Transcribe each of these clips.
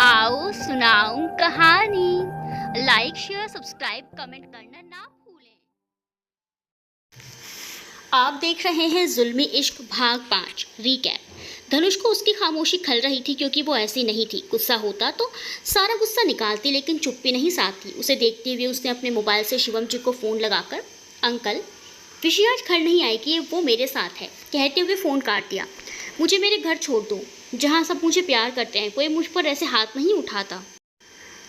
आओ सुनाऊं कहानी। लाइक शेयर सब्सक्राइब कमेंट करना ना भूलें। आप देख रहे हैं जुल्मी इश्क भाग 5 रीकैप। धनुष को उसकी खामोशी खल रही थी क्योंकि वो ऐसी नहीं थी। गुस्सा होता तो सारा गुस्सा निकालती, लेकिन चुप्पी नहीं साथ थी। उसे देखते हुए उसने अपने मोबाइल से शिवम जी को फ़ोन लगाकर अंकल विषय आज घर नहीं आएगी, वो मेरे साथ है कहते हुए फ़ोन काट दिया। मुझे मेरे घर छोड़ दो जहाँ सब मुझे प्यार करते हैं, कोई मुझ पर ऐसे हाथ नहीं उठाता।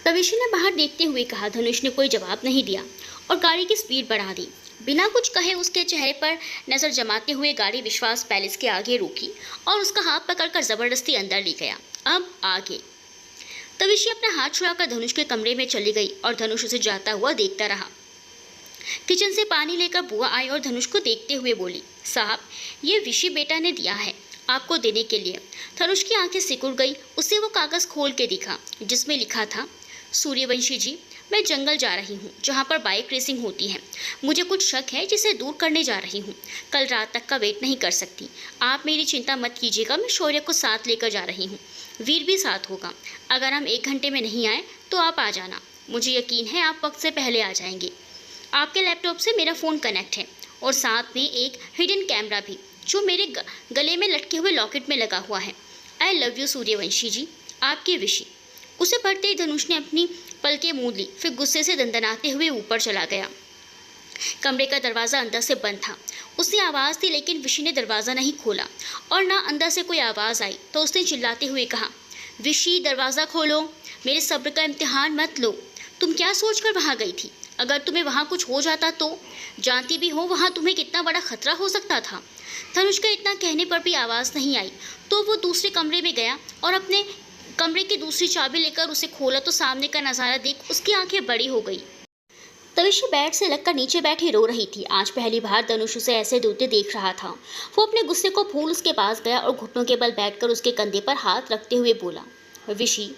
तविशी ने बाहर देखते हुए कहा। धनुष ने कोई जवाब नहीं दिया और गाड़ी की स्पीड बढ़ा दी। बिना कुछ कहे उसके चेहरे पर नज़र जमाते हुए गाड़ी विश्वास पैलेस के आगे रुकी और उसका हाथ पकड़कर ज़बरदस्ती अंदर ले गया। अब आगे। तविशी अपना हाथ छुड़ाकर धनुष के कमरे में चली गई और धनुष उसे जाता हुआ देखता रहा। किचन से पानी लेकर बुआ आई और धनुष को देखते हुए बोली, साहब ये विशी बेटा ने दिया है आपको देने के लिए। धनुष की आंखें सिकुड़ गई। उसे वो कागज़ खोल के दिखा जिसमें लिखा था, सूर्यवंशी जी मैं जंगल जा रही हूँ जहाँ पर बाइक रेसिंग होती है। मुझे कुछ शक है जिसे दूर करने जा रही हूँ। कल रात तक का वेट नहीं कर सकती। आप मेरी चिंता मत कीजिएगा, मैं शौर्य को साथ लेकर जा रही हूँ। वीर भी साथ होगा। अगर हम 1 घंटे में नहीं आए तो आप आ जाना। मुझे यकीन है आप वक्त से पहले आ जाएंगे। आपके लैपटॉप से मेरा फ़ोन कनेक्ट है और साथ में एक हिडन कैमरा भी जो मेरे गले में लटके हुए लॉकेट में लगा हुआ है। आई लव यू सूर्यवंशी जी, आपकी विशी। उसे पढ़ते ही धनुष ने अपनी पलकें मूंद ली, फिर गुस्से से दंदनाते हुए ऊपर चला गया। कमरे का दरवाज़ा अंदर से बंद था। उसने आवाज़ दी लेकिन विशी ने दरवाज़ा नहीं खोला और ना अंदर से कोई आवाज़ आई तो उसने चिल्लाते हुए कहा, विशी दरवाज़ा खोलो, मेरे सब्र का इम्तिहान मत लो। तुम क्या सोचकर वहाँ गई थी? अगर तुम्हें वहाँ कुछ हो जाता तो? जानती भी हो वहाँ तुम्हें कितना बड़ा खतरा हो सकता था। धनुष के इतना कहने पर भी आवाज़ नहीं आई तो वो दूसरे कमरे में गया और अपने कमरे की दूसरी चाबी लेकर उसे खोला तो सामने का नज़ारा देख उसकी आंखें बड़ी हो गई। तविशी बेड से लगकर नीचे बैठी रो रही थी। आज पहली बार धनुष उसे ऐसे रोते देख रहा था। वो अपने गुस्से को भूल उसके पास गया और घुटनों के बल बैठकर उसके कंधे पर हाथ रखते हुए बोला, विशी।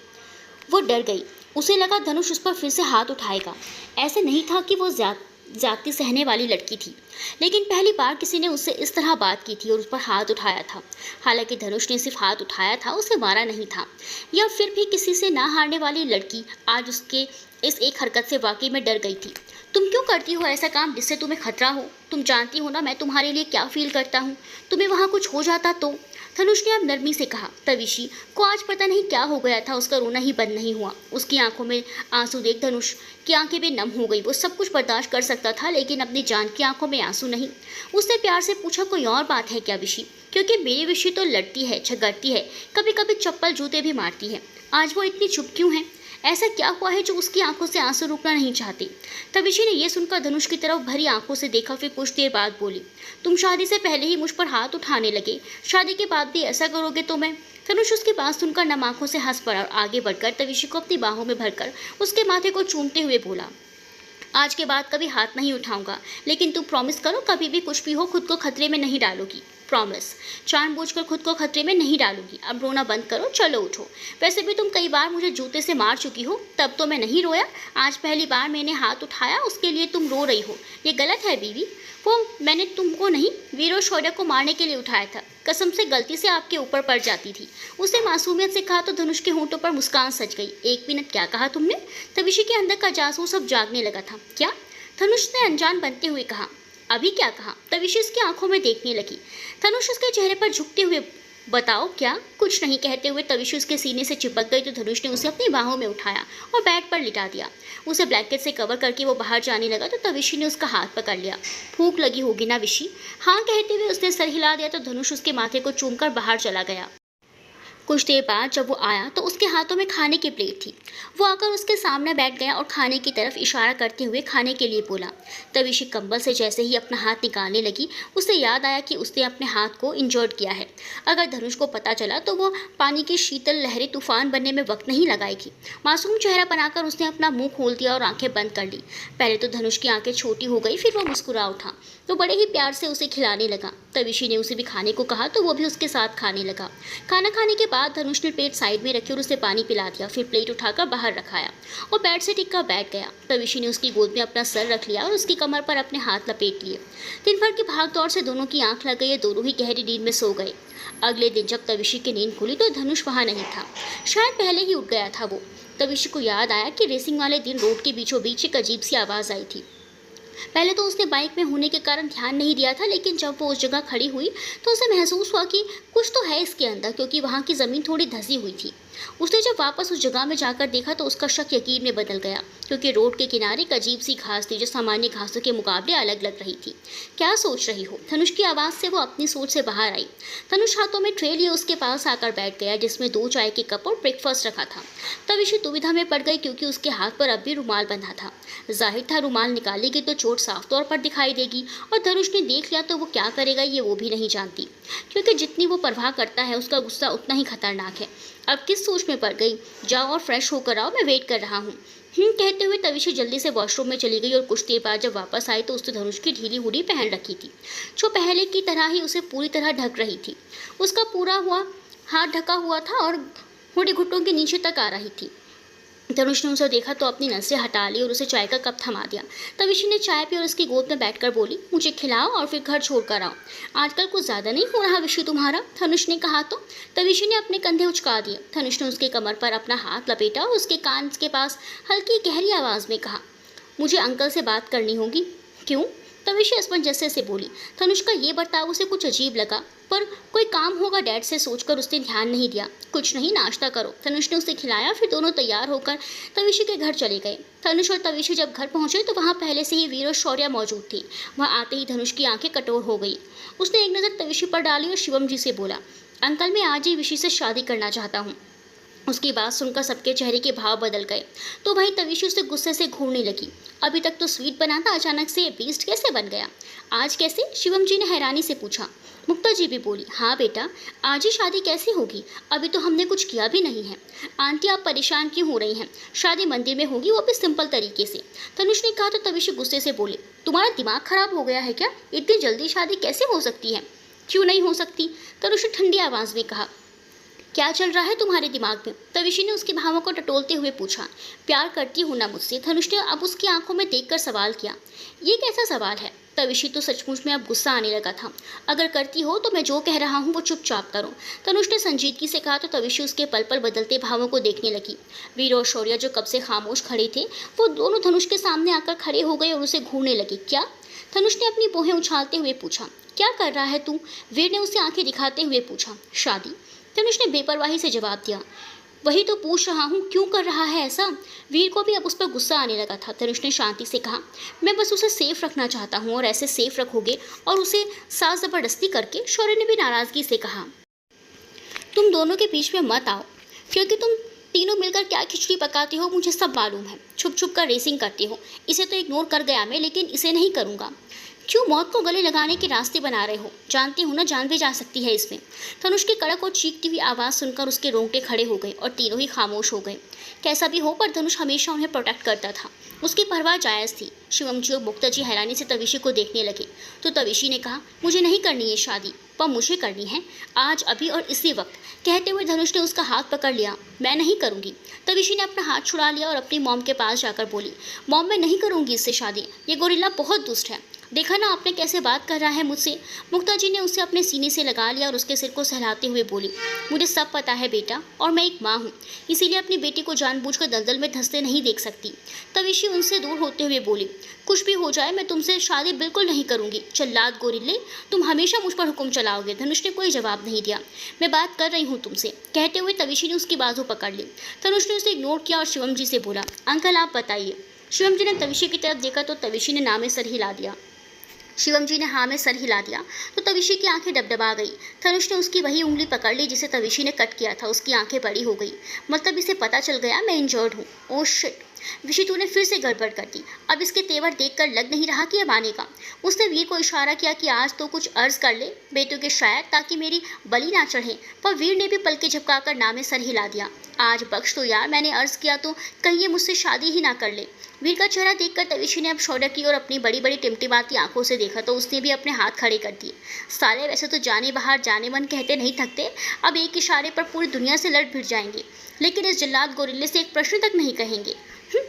वो डर गई। उसे लगा धनुष उस पर फिर से हाथ उठाएगा। ऐसे नहीं था कि वो जाति सहने वाली लड़की थी, लेकिन पहली बार किसी ने उससे इस तरह बात की थी और उस पर हाथ उठाया था। हालांकि धनुष ने सिर्फ हाथ उठाया था, उसे मारा नहीं था। यह फिर भी किसी से ना हारने वाली लड़की आज उसके इस एक हरकत से वाकई में डर गई थी। तुम क्यों करती हो ऐसा काम जिससे तुम्हें खतरा हो? तुम जानती हो ना मैं तुम्हारे लिए क्या फील करता हूँ। तुम्हें वहाँ कुछ हो जाता तो? धनुष ने अब नरमी से कहा। तविशी को आज पता नहीं क्या हो गया था, उसका रोना ही बंद नहीं हुआ। उसकी आंखों में आंसू देख धनुष की आंखें भी नम हो गई। वो सब कुछ बर्दाश्त कर सकता था लेकिन अपनी जान की आंखों में आंसू नहीं। उसने प्यार से पूछा, कोई और बात है क्या विशी? क्योंकि मेरी विशी तो लड़ती है, झगड़ती है, कभी कभी चप्पल जूते भी मारती है। आज वो इतनी चुप क्यों है? ऐसा क्या हुआ है जो उसकी आंखों से आंसू रुकना नहीं चाहती? तविशी ने यह सुनकर धनुष की तरफ भरी आंखों से देखा, फिर कुछ देर बाद बोली, तुम शादी से पहले ही मुझ पर हाथ उठाने लगे, शादी के बाद भी ऐसा करोगे तो मैं? धनुष उसकी बात सुनकर नम आंखों से हंस पड़ा और आगे बढ़कर तविशी को अपनी बाहों में भरकर उसके माथे को चूमते हुए बोला, आज के बाद कभी हाथ नहीं उठाऊंगा, लेकिन तुम प्रॉमिस करो कभी भी कुछ भी हो खुद को खतरे में नहीं डालोगी। प्रॉमिस। जानबूझकर खुद को खतरे में नहीं डालूंगी। अब रोना बंद करो, चलो उठो। वैसे भी तुम कई बार मुझे जूते से मार चुकी हो, तब तो मैं नहीं रोया। आज पहली बार मैंने हाथ उठाया, उसके लिए तुम रो रही हो। ये गलत है बीवी। वो मैंने तुमको नहीं, वीर और शौर्य को मारने के लिए उठाया था। कसम से गलती से आपके ऊपर पड़ जाती थी। उसने मासूमियत से कहा तो धनुष के होंठों पर मुस्कान सज गई। 1 मिनट क्या कहा तुमने? तविशी के अंदर का जासूस अब जागने लगा था। क्या? धनुष ने अनजान बनते हुए कहा। अभी क्या कहा? तविशी उसकी आंखों में देखने लगी। धनुष उसके चेहरे पर झुकते हुए, बताओ क्या? कुछ नहीं कहते हुए तविशी उसके सीने से चिपक गई तो धनुष ने उसे अपनी बाहों में उठाया और बेड पर लिटा दिया। उसे ब्लैंकेट से कवर करके वो बाहर जाने लगा तो तविशी ने उसका हाथ पकड़ लिया। भूख लगी होगी ना विशी? हाँ कहते हुए उसने सर हिला दिया तो धनुष उसके माथे को चूमकर बाहर चला गया। कुछ देर बाद जब वो आया तो उसके हाथों में खाने की प्लेट थी। वो आकर उसके सामने बैठ गया और खाने की तरफ इशारा करते हुए खाने के लिए बोला। तविशी कंबल से जैसे ही अपना हाथ निकालने लगी, उसे याद आया कि उसने अपने हाथ को इंजर्ड किया है। अगर धनुष को पता चला तो वो पानी की शीतल लहरें तूफान बनने में वक्त नहीं लगाएगी। मासूम चेहरा बनाकर उसने अपना मुँह खोल दिया और आंखें बंद कर ली। पहले तो धनुष की आंखें छोटी हो गई, फिर वो मुस्कुरा उठा। तो बड़े ही प्यार से उसे खिलाने लगा। तविशी ने उसे भी खाने को कहा तो वो भी उसके साथ खाने लगा। खाना खाने के बाद धनुष ने प्लेट साइड में रखी और उसे पानी पिला दिया। फिर प्लेट उठाकर बाहर रखाया और बेड से टिक कर बैठ गया। तविशी ने उसकी गोद में अपना सर रख लिया और उसकी कमर पर अपने हाथ लपेट लिए। दिन भर की भाग दौड़ से दोनों की आंख लग गई, दोनों ही गहरी नींद में सो गए। अगले दिन जब तविशी की नींद खुली तो धनुष वहाँ नहीं था, शायद पहले ही उठ गया था वो। तविशी को याद आया कि रेसिंग वाले दिन रोड के बीचों बीच एक अजीब सी आवाज़ आई थी। पहले तो उसने बाइक में होने के कारण ध्यान नहीं दिया था, लेकिन जब वो उस जगह खड़ी हुई तो उसे महसूस हुआ कि कुछ तो है इसके अंदर, क्योंकि वहाँ की ज़मीन थोड़ी धंसी हुई थी। उसने जब वापस उस जगह में जाकर देखा तो उसका शक यकीन में बदल गया, क्योंकि रोड के किनारे एक अजीब सी घास थी जो सामान्य घासों के मुकाबले अलग लग रही थी। क्या सोच रही हो? धनुष की आवाज़ से वो अपनी सोच से बाहर आई। धनुष हाथों में ट्रे लिए उसके पास आकर बैठ गया, जिसमें 2 चाय के कप और ब्रेकफास्ट रखा था। तब इसे दुविधा में पड़ गई, क्योंकि उसके हाथ पर अब भी रुमाल बंधा था। जाहिर था रुमाल निकालेगी तो चोट साफ तौर पर दिखाई देगी, और धनुष ने देख लिया तो वो क्या करेगा ये वो भी नहीं जानती, क्योंकि जितनी वो परवाह करता है उसका गुस्सा उतना ही खतरनाक है। अब किस सोच में पड़ गई? जाओ और फ्रेश होकर आओ, मैं वेट कर रहा हूँ। कहते हुए तविशी जल्दी से वॉशरूम में चली गई और कुछ देर बाद जब वापस आई तो उसने धनुष की ढीली हुडी पहन रखी थी, जो पहले की तरह ही उसे पूरी तरह ढक रही थी। उसका पूरा हुआ हाथ ढका हुआ था और हुडी घुटनों के नीचे तक आ रही थी। धनुष ने उसे देखा तो अपनी नसें हटा ली और उसे चाय का कप थमा दिया। तविशी ने चाय पी और उसकी गोद में बैठकर बोली, मुझे खिलाओ और फिर घर छोड़कर आओ। आजकल कुछ ज़्यादा नहीं हो रहा विषय तुम्हारा? धनुष ने कहा तो तविशी ने अपने कंधे उचका दिए। धनुष ने उसके कमर पर अपना हाथ लपेटा और उसके कान के पास हल्की गहरी आवाज़ में कहा, मुझे अंकल से बात करनी होगी। क्यों? तविशी असमंजस्य से बोली। धनुष का ये बर्ताव उसे कुछ अजीब लगा, पर कोई काम होगा डैड से सोचकर उसने ध्यान नहीं दिया। कुछ नहीं, नाश्ता करो। धनुष ने उसे खिलाया। फिर दोनों तैयार होकर तविशी के घर चले गए। धनुष और तविशी जब घर पहुंचे तो वहाँ पहले से ही वीर और शौर्या मौजूद थे। वहाँ आते ही धनुष की आंखें कठोर हो गई। उसने एक नज़र तविशी पर डाली और शिवम जी से बोला, अंकल मैं आज ही विशी से शादी करना चाहता हूँ। उसकी बात सुनकर सबके चेहरे के भाव बदल गए। तो भाई तविशी उसे गुस्से से घूरने लगी। अभी तक तो स्वीट बना था, अचानक से ये बीस्ट कैसे बन गया? आज कैसे? शिवम जी ने हैरानी से पूछा। मुक्ता जी भी बोली, हाँ बेटा, आज ही शादी कैसे होगी? अभी तो हमने कुछ किया भी नहीं है। आंटी आप परेशान क्यों हो रही हैं? शादी मंदिर में होगी, वो भी सिंपल तरीके से। तनुष ने कहा तो तविशी गुस्से से बोली, तुम्हारा दिमाग खराब हो गया है क्या? इतनी जल्दी शादी कैसे हो सकती है? क्यों नहीं हो सकती? तनुष ने ठंडी आवाज़ में कहा। क्या चल रहा है तुम्हारे दिमाग में? तविशी ने उसके भावों को टटोलते हुए पूछा। प्यार करती हो ना मुझसे? धनुष ने अब उसकी आंखों में देखकर सवाल किया। ये कैसा सवाल है? तविशी तो सचमुच में अब गुस्सा आने लगा था। अगर करती हो तो मैं जो कह रहा हूँ वो चुपचाप करो। तनुष ने संजीदगी से कहा तो तविशी उसके पल पल बदलते भावों को देखने लगी। वीर और शौर्या जो कब से खामोश खड़े थे वो दोनों धनुष के सामने आकर खड़े हो गए और उसे घूरने लगे। क्या? धनुष ने अपनी बोहें उछालते हुए पूछा। क्या कर रहा है तू? वीर ने उसे आंखें दिखाते हुए पूछा। शादी। धनुष ने बेपरवाही से जवाब दिया। वही तो पूछ रहा हूँ, क्यों कर रहा है ऐसा? वीर को भी अब उस पर गुस्सा आने लगा था। धनुष ने शांति से कहा, मैं बस उसे सेफ रखना चाहता हूँ और ऐसे सेफ रखोगे और उसे साथ ज़बरदस्ती करके। शौर्य ने भी नाराज़गी से कहा, तुम दोनों के बीच में मत आओ, क्योंकि तुम तीनों मिलकर क्या खिचड़ी पकाते हो मुझे सब मालूम है। छुप छुप कर रेसिंग करते हो। इसे तो इग्नोर कर गया मैं, लेकिन इसे नहीं करूँगा। क्यों मौत को गले लगाने के रास्ते बना रहे हो? जानते हो ना जान भी जा सकती है इसमें। धनुष की कड़क और चीखती हुई आवाज़ सुनकर उसके रोंगटे खड़े हो गए और तीनों ही खामोश हो गए। कैसा भी हो, पर धनुष हमेशा उन्हें प्रोटेक्ट करता था। उसकी परवाह जायज़ थी। शिवम जी और मुक्ता जी हैरानी से तविशी को देखने लगे तो तविशी ने कहा, मुझे नहीं करनी है शादी, पर मुझे करनी है आज, अभी और इसी वक्त। कहते हुए धनुष ने उसका हाथ पकड़ लिया। मैं नहीं करूँगी। तविशी ने अपना हाथ छुड़ा लिया और अपनी मॉम के पास जाकर बोली, मॉम मैं नहीं करूँगी इससे शादी। ये गोरिल्ला बहुत दुष्ट है। देखा ना आपने कैसे बात कर रहा है मुझसे। मुक्ता जी ने उसे अपने सीने से लगा लिया और उसके सिर को सहलाते हुए बोली, मुझे सब पता है बेटा, और मैं एक माँ हूँ, इसीलिए अपनी बेटी को जानबूझकर दलदल में धंसते नहीं देख सकती। तविशी उनसे दूर होते हुए बोली, कुछ भी हो जाए मैं तुमसे शादी बिल्कुल नहीं करूँगी। चल्लाद गोरिल्ले, तुम हमेशा मुझ पर हुक्म चलाओगे। धनुष ने कोई जवाब नहीं दिया। मैं बात कर रही हूँ तुमसे। कहते हुए तविशी ने उसकी बाजू पकड़ ली। धनुष ने उसे इग्नोर किया और शिवम जी से बोला, अंकल आप बताइए। शिवम जी ने तविशी की तरफ देखा तो तविशी ने ना में सर हिला दिया। शिवम जी ने हाँ में सर हिला दिया तो तविशी की आंखें डबडबा गई। धनुष ने उसकी वही उंगली पकड़ ली जिसे तविशी ने कट किया था। उसकी आंखें बड़ी हो गई। मतलब इसे पता चल गया मैं इंजर्ड हूँ। Oh shit. विशी तूने फिर से गड़बड़ कर दी। अब इसके तेवर देखकर लग नहीं रहा कि अब आनेगा। उसने वीर को इशारा किया कि आज तो कुछ अर्ज कर ले बेटों के शायर, ताकि मेरी बलि ना चढ़े। पर वीर ने भी पलके झपकाकर नामे सर हिला दिया। आज बख्श तो यार, मैंने अर्ज किया तो कहीं ये मुझसे शादी ही ना कर ले। वीर का चेहरा देखकर तविशी ने अब शौर्य की और अपनी बड़ी बड़ी टिमटिमाती आंखों से देखा तो उसने भी अपने हाथ खड़े कर दिए। साले वैसे तो जाने बाहर जाने मन कहते नहीं थकते, अब एक इशारे पर पूरी दुनिया से लड़ भिड़ जाएंगे, लेकिन इस जल्लाद गोरिल्ले से एक प्रश्न तक नहीं कहेंगे।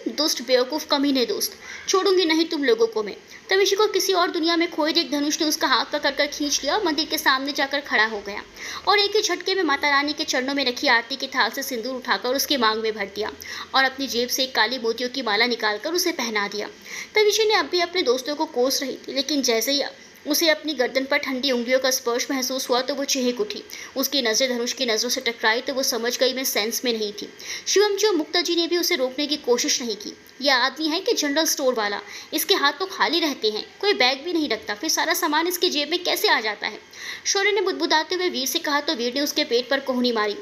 दुष्ट बेवकूफ़ कमीने दोस्त, छोड़ूंगी नहीं तुम लोगों को मैं। तविशी को किसी और दुनिया में खोए देख धनुष ने उसका हाथ पकड़ कर खींच लिया और मंदिर के सामने जाकर खड़ा हो गया और एक ही झटके में माता रानी के चरणों में रखी आरती की थाल से सिंदूर उठाकर उसके मांग में भर दिया और अपनी जेब से एक काली मोतियों की माला निकालकर उसे पहना दिया। तविशी ने अब भी अपने दोस्तों को कोस रही थी, लेकिन जैसे ही उसे अपनी गर्दन पर ठंडी उंगलियों का स्पर्श महसूस हुआ तो वो चिहिक उठी। उसकी नज़रें धनुष की नज़रों से टकराई तो वो समझ गई मैं सेंस में नहीं थी। शिवम जी और मुक्ता जी ने भी उसे रोकने की कोशिश नहीं की। यह आदमी है कि जनरल स्टोर वाला, इसके हाथ तो खाली रहते हैं, कोई बैग भी नहीं रखता, फिर सारा सामान इसकी जेब में कैसे आ जाता है। शौर्य ने बुदबुदाते हुए वीर से कहा तो वीर ने उसके पेट पर कोहनी मारी।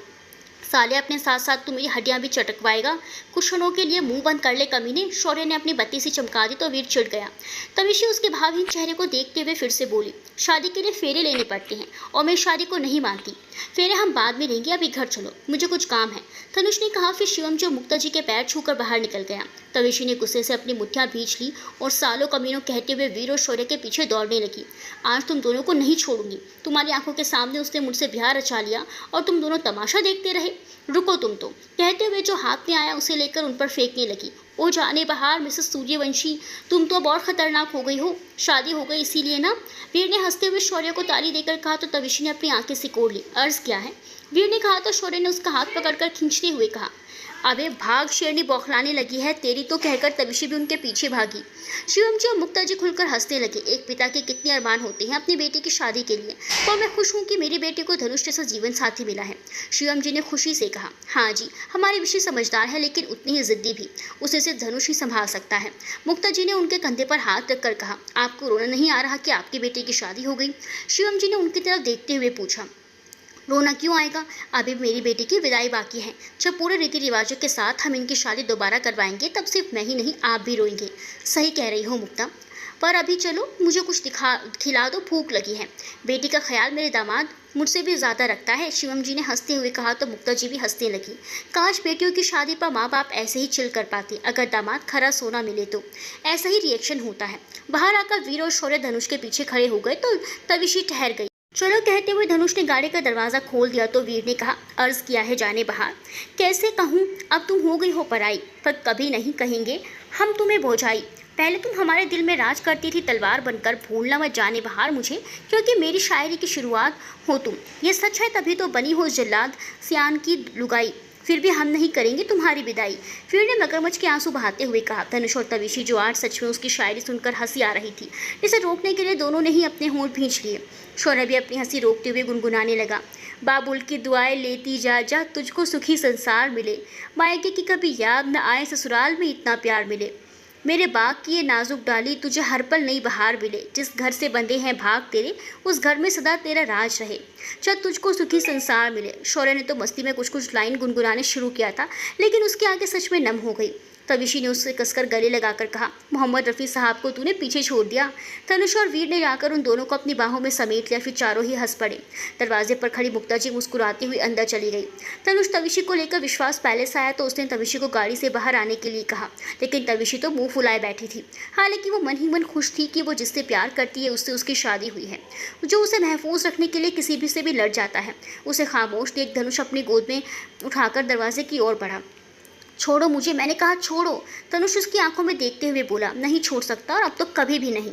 साले अपने साथ साथ तू मेरी हड्डियां भी चटकवाएगा, कुछ क्षणों के लिए मुंह बंद कर ले कमीने। शौर्य ने अपनी बत्ती सी चमका दी तो वीर चिढ़ गया। तविशी उसके भावहीन चेहरे को देखते हुए फिर से बोली, शादी के लिए फेरे लेने पड़ते हैं और मैं शादी को नहीं मानती। फेरे हम बाद में लेंगे, अभी घर चलो, मुझे कुछ काम है। तनुष ने कहा। फिर शिवम जो मुक्ता जी के पैर छूकर बाहर निकल गया। तविशी ने गुस्से से अपनी मुठ्ठियां भींच ली और सालों कमीनों कहते हुए वीर और शौर्य के पीछे दौड़ने लगी। आज तुम दोनों को नहीं छोड़ूंगी। तुम्हारी आंखों के सामने उसने मुझसे ब्याह रचा लिया और तुम दोनों तमाशा देखते रहे। रुको तुम तो, कहते हुए जो हाथ में आया उसे लेकर उन पर फेंकने लगी। ओ जाने बहार मिसेस सूर्यवंशी, तुम तो अब और खतरनाक हो गई हो। शादी हो गई इसीलिए ना? वीर ने हंसते हुए शौर्य को ताली देकर कहा तो तविशी ने अपनी आंखें सिकोड़ ली। अर्ज क्या है? वीर ने कहा तो शौर्य ने उसका हाथ पकड़कर खींचते हुए कहा, अबे भाग, शेरनी बौखलाने लगी है तेरी तो, कहकर तविशी भी उनके पीछे भागी। शिवम जी और मुक्ता जी खुलकर हंसने लगे। एक पिता के कितने अरमान होते हैं अपनी बेटी की शादी के लिए, और मैं खुश हूँ कि मेरी बेटी को धनुष जैसा जीवन साथी मिला है। शिवम जी ने खुशी से कहा, हाँ जी, हमारी विषय समझदार है लेकिन उतनी ही जिद्दी भी, उसे सिर्फ धनुष ही संभाल सकता है। मुक्ता जी ने उनके कंधे पर हाथ रखकर कहा, आपको रोना नहीं आ रहा कि आपकी बेटी की शादी हो गई? शिवम जी ने उनकी तरफ देखते हुए पूछा, रोना क्यों आएगा, अभी मेरी बेटी की विदाई बाकी है। जब पूरे रीति रिवाजों के साथ हम इनकी शादी दोबारा करवाएंगे तब सिर्फ मैं ही नहीं आप भी रोएंगे। सही कह रही हो मुक्ता, पर अभी चलो मुझे कुछ खिला दो, भूख लगी है। बेटी का ख्याल मेरे दामाद मुझसे भी ज़्यादा रखता है। शिवम जी ने हंसते हुए कहा तो मुक्ता जी भी हंसने लगी। काश बेटियों की शादी पर माँ बाप ऐसे ही चिल कर पाते, अगर दामाद खरा सोना मिले तो ऐसा ही रिएक्शन होता है। बाहर आकर वीर और शौर्य धनुष के पीछे खड़े हो गए तो तविशी ठहर गई। चलो, कहते हुए धनुष ने गाड़ी का दरवाज़ा खोल दिया तो वीर ने कहा, अर्ज किया है जाने बहार, कैसे कहूँ, अब तुम हो गई हो पराई, पर कभी नहीं कहेंगे हम तुम्हें भौजाई। पहले तुम हमारे दिल में राज करती थी तलवार बनकर, भूलना मत जाने बहार मुझे, क्योंकि मेरी शायरी की शुरुआत हो तुम। ये सच है तभी तो बनी हो जल्लाद सियान की लुगाई, फिर भी हम नहीं करेंगे तुम्हारी विदाई। वीर ने मगरमच्छ के आंसू बहाते हुए कहा। धनुष और तविशी जो आज सच में उसकी शायरी सुनकर हंसी आ रही थी, जिसे रोकने के लिए दोनों ने ही अपने होंठ भींच लिए। शौर्य भी अपनी हंसी रोकते हुए गुनगुनाने लगा, बाबुल की दुआएं लेती जा जा, तुझको सुखी संसार मिले, मायके की कभी याद न आए, ससुराल में इतना प्यार मिले। मेरे बाग की ये नाजुक डाली, तुझे हर पल नई बहार मिले, जिस घर से बंधे हैं भाग तेरे, उस घर में सदा तेरा राज रहे, जब तुझको सुखी संसार मिले। शौर्य ने तो मस्ती में कुछ कुछ लाइन गुनगुनाने शुरू किया था, लेकिन उसकी आंखें सच में नम हो गई। तविशी ने उससे कसकर गले लगाकर कहा, मोहम्मद रफ़ी साहब को तूने पीछे छोड़ दिया। धनुष और वीर ने जाकर उन दोनों को अपनी बाहों में समेट लिया, फिर चारों ही हंस पड़े। दरवाजे पर खड़ी मुक्ता जी मुस्कुराती हुई अंदर चली गई। धनुष तविशी को लेकर विश्वास पैलेस आया तो उसने तविशी को गाड़ी से बाहर आने के लिए कहा, लेकिन तविशी तो मुंह फुलाए बैठी थी। हालांकि वो मन ही मन खुश थी कि वो जिससे प्यार करती है उससे उसकी शादी हुई है, जो उसे महफूज रखने के लिए किसी भी से भी लड़ जाता है। उसे खामोश देख धनुष अपनी गोद में उठाकर दरवाजे की ओर बढ़ा। छोड़ो मुझे, मैंने कहा छोड़ो। धनुष उसकी आंखों में देखते हुए बोला, नहीं छोड़ सकता और अब तो कभी भी नहीं।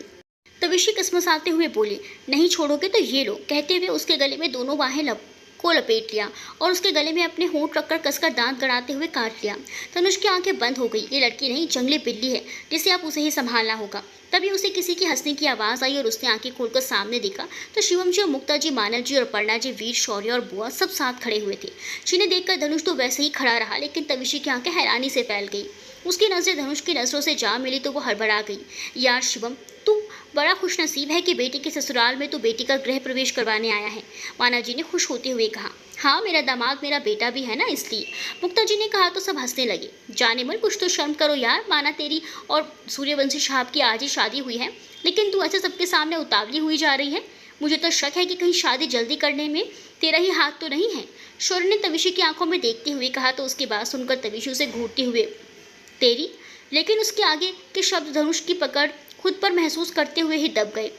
तविशी कसमसाते हुए बोली, नहीं छोड़ोगे तो ये लो, कहते हुए उसके गले में दोनों बाहें को लपेट लिया और उसके गले में अपने होंठ रखकर कसकर दांत गड़ाते हुए काट लिया। धनुष की आंखें बंद हो गई। ये लड़की नहीं, जंगली बिल्ली है जिसे आप उसे ही संभालना होगा। तभी उसे किसी की हंसने की आवाज़ आई और उसने आंखें खोलकर सामने देखा तो शिवम जी और मुक्ता जी, मानव जी और पर्णा जी, वीर, शौर्य और बुआ सब साथ खड़े हुए थे, जिन्हें देखकर धनुष तो वैसे ही खड़ा रहा, लेकिन तविशी की आंखें हैरानी से फैल गई। उसकी नज़रें धनुष की नज़रों से जा मिली तो वो हड़बड़ा गई। यार शिवम, तू बड़ा खुशनसीब है कि बेटी के ससुराल में तो बेटी का गृह प्रवेश करवाने आया है। माना जी ने खुश होते हुए कहा। हाँ, मेरा दामाद मेरा बेटा भी है ना, इसलिए। मुक्ता जी ने कहा तो सब हंसने लगे। जाने मन, कुछ तो शर्म करो यार। माना तेरी और सूर्यवंशी साहब की आज ही शादी हुई है, लेकिन तू ऐसे सबके सामने उतावली हुई जा रही है। मुझे तो शक है कि कहीं शादी जल्दी करने में तेरा ही हाथ तो नहीं है। शौर्य ने तविशी की आंखों में देखते हुए कहा तो उसकी बात सुनकर तविशी उसे घूरते हुए तेरी, लेकिन उसके आगे के शब्द धनुष की पकड़ खुद पर महसूस करते हुए ही दब गए।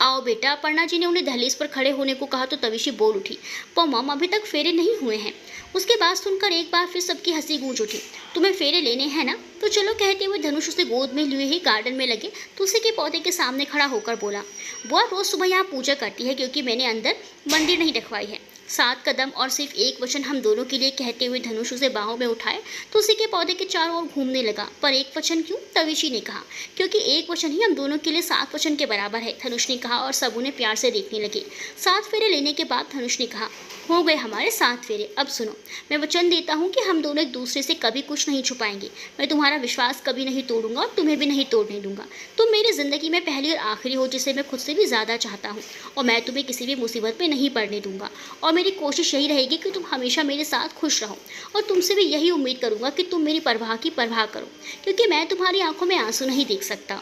आओ बेटा। अपर्णा जी ने उन्हें दहलीज पर खड़े होने को कहा तो तविशी बोल उठी। मम, अभी तक फेरे नहीं हुए हैं। उसकी बात सुनकर एक बार फिर सबकी हंसी गूंज उठी। तुम्हें फेरे लेने हैं ना, तो चलो, कहते हुए धनुष उसे गोद में लिए ही गार्डन में लगे तुलसी के पौधे के सामने खड़ा होकर बोला। बुआ रोज सुबह यहाँ पूजा करती है क्योंकि मैंने अंदर मंदिर नहीं रखवाई है। 7 कदम और सिर्फ एक वचन हम दोनों के लिए कहते हुए धनुष उसे बाहों में उठाए तुलसी के पौधे के चारों ओर घूमने लगा। पर एक वचन क्यों? तविशी ने कहा। क्योंकि एक वचन ही हम दोनों के लिए 7 वचन के बराबर है, धनुष ने कहा और सब उन्हें प्यार से देखने लगे। 7 फेरे लेने के बाद धनुष ने कहा, हो गए हमारे 7 फेरे। अब सुनो, मैं वचन देता हूँ कि हम दोनों एक दूसरे से कभी कुछ नहीं छुपाएंगे। मैं तुम्हारा विश्वास कभी नहीं तोड़ूंगा और तुम्हें भी नहीं तोड़ने दूंगा। तुम मेरी जिंदगी में पहली और आखिरी हो, जिसे मैं खुद से भी ज्यादा चाहता हूँ, और मैं तुम्हें किसी भी मुसीबत में नहीं पड़ने दूंगा। और मेरी कोशिश यही रहेगी कि तुम हमेशा मेरे साथ खुश रहो, और तुमसे भी यही उम्मीद करूंगा कि तुम मेरी परवाह की परवाह करो, क्योंकि मैं तुम्हारी आंखों में आंसू नहीं देख सकता।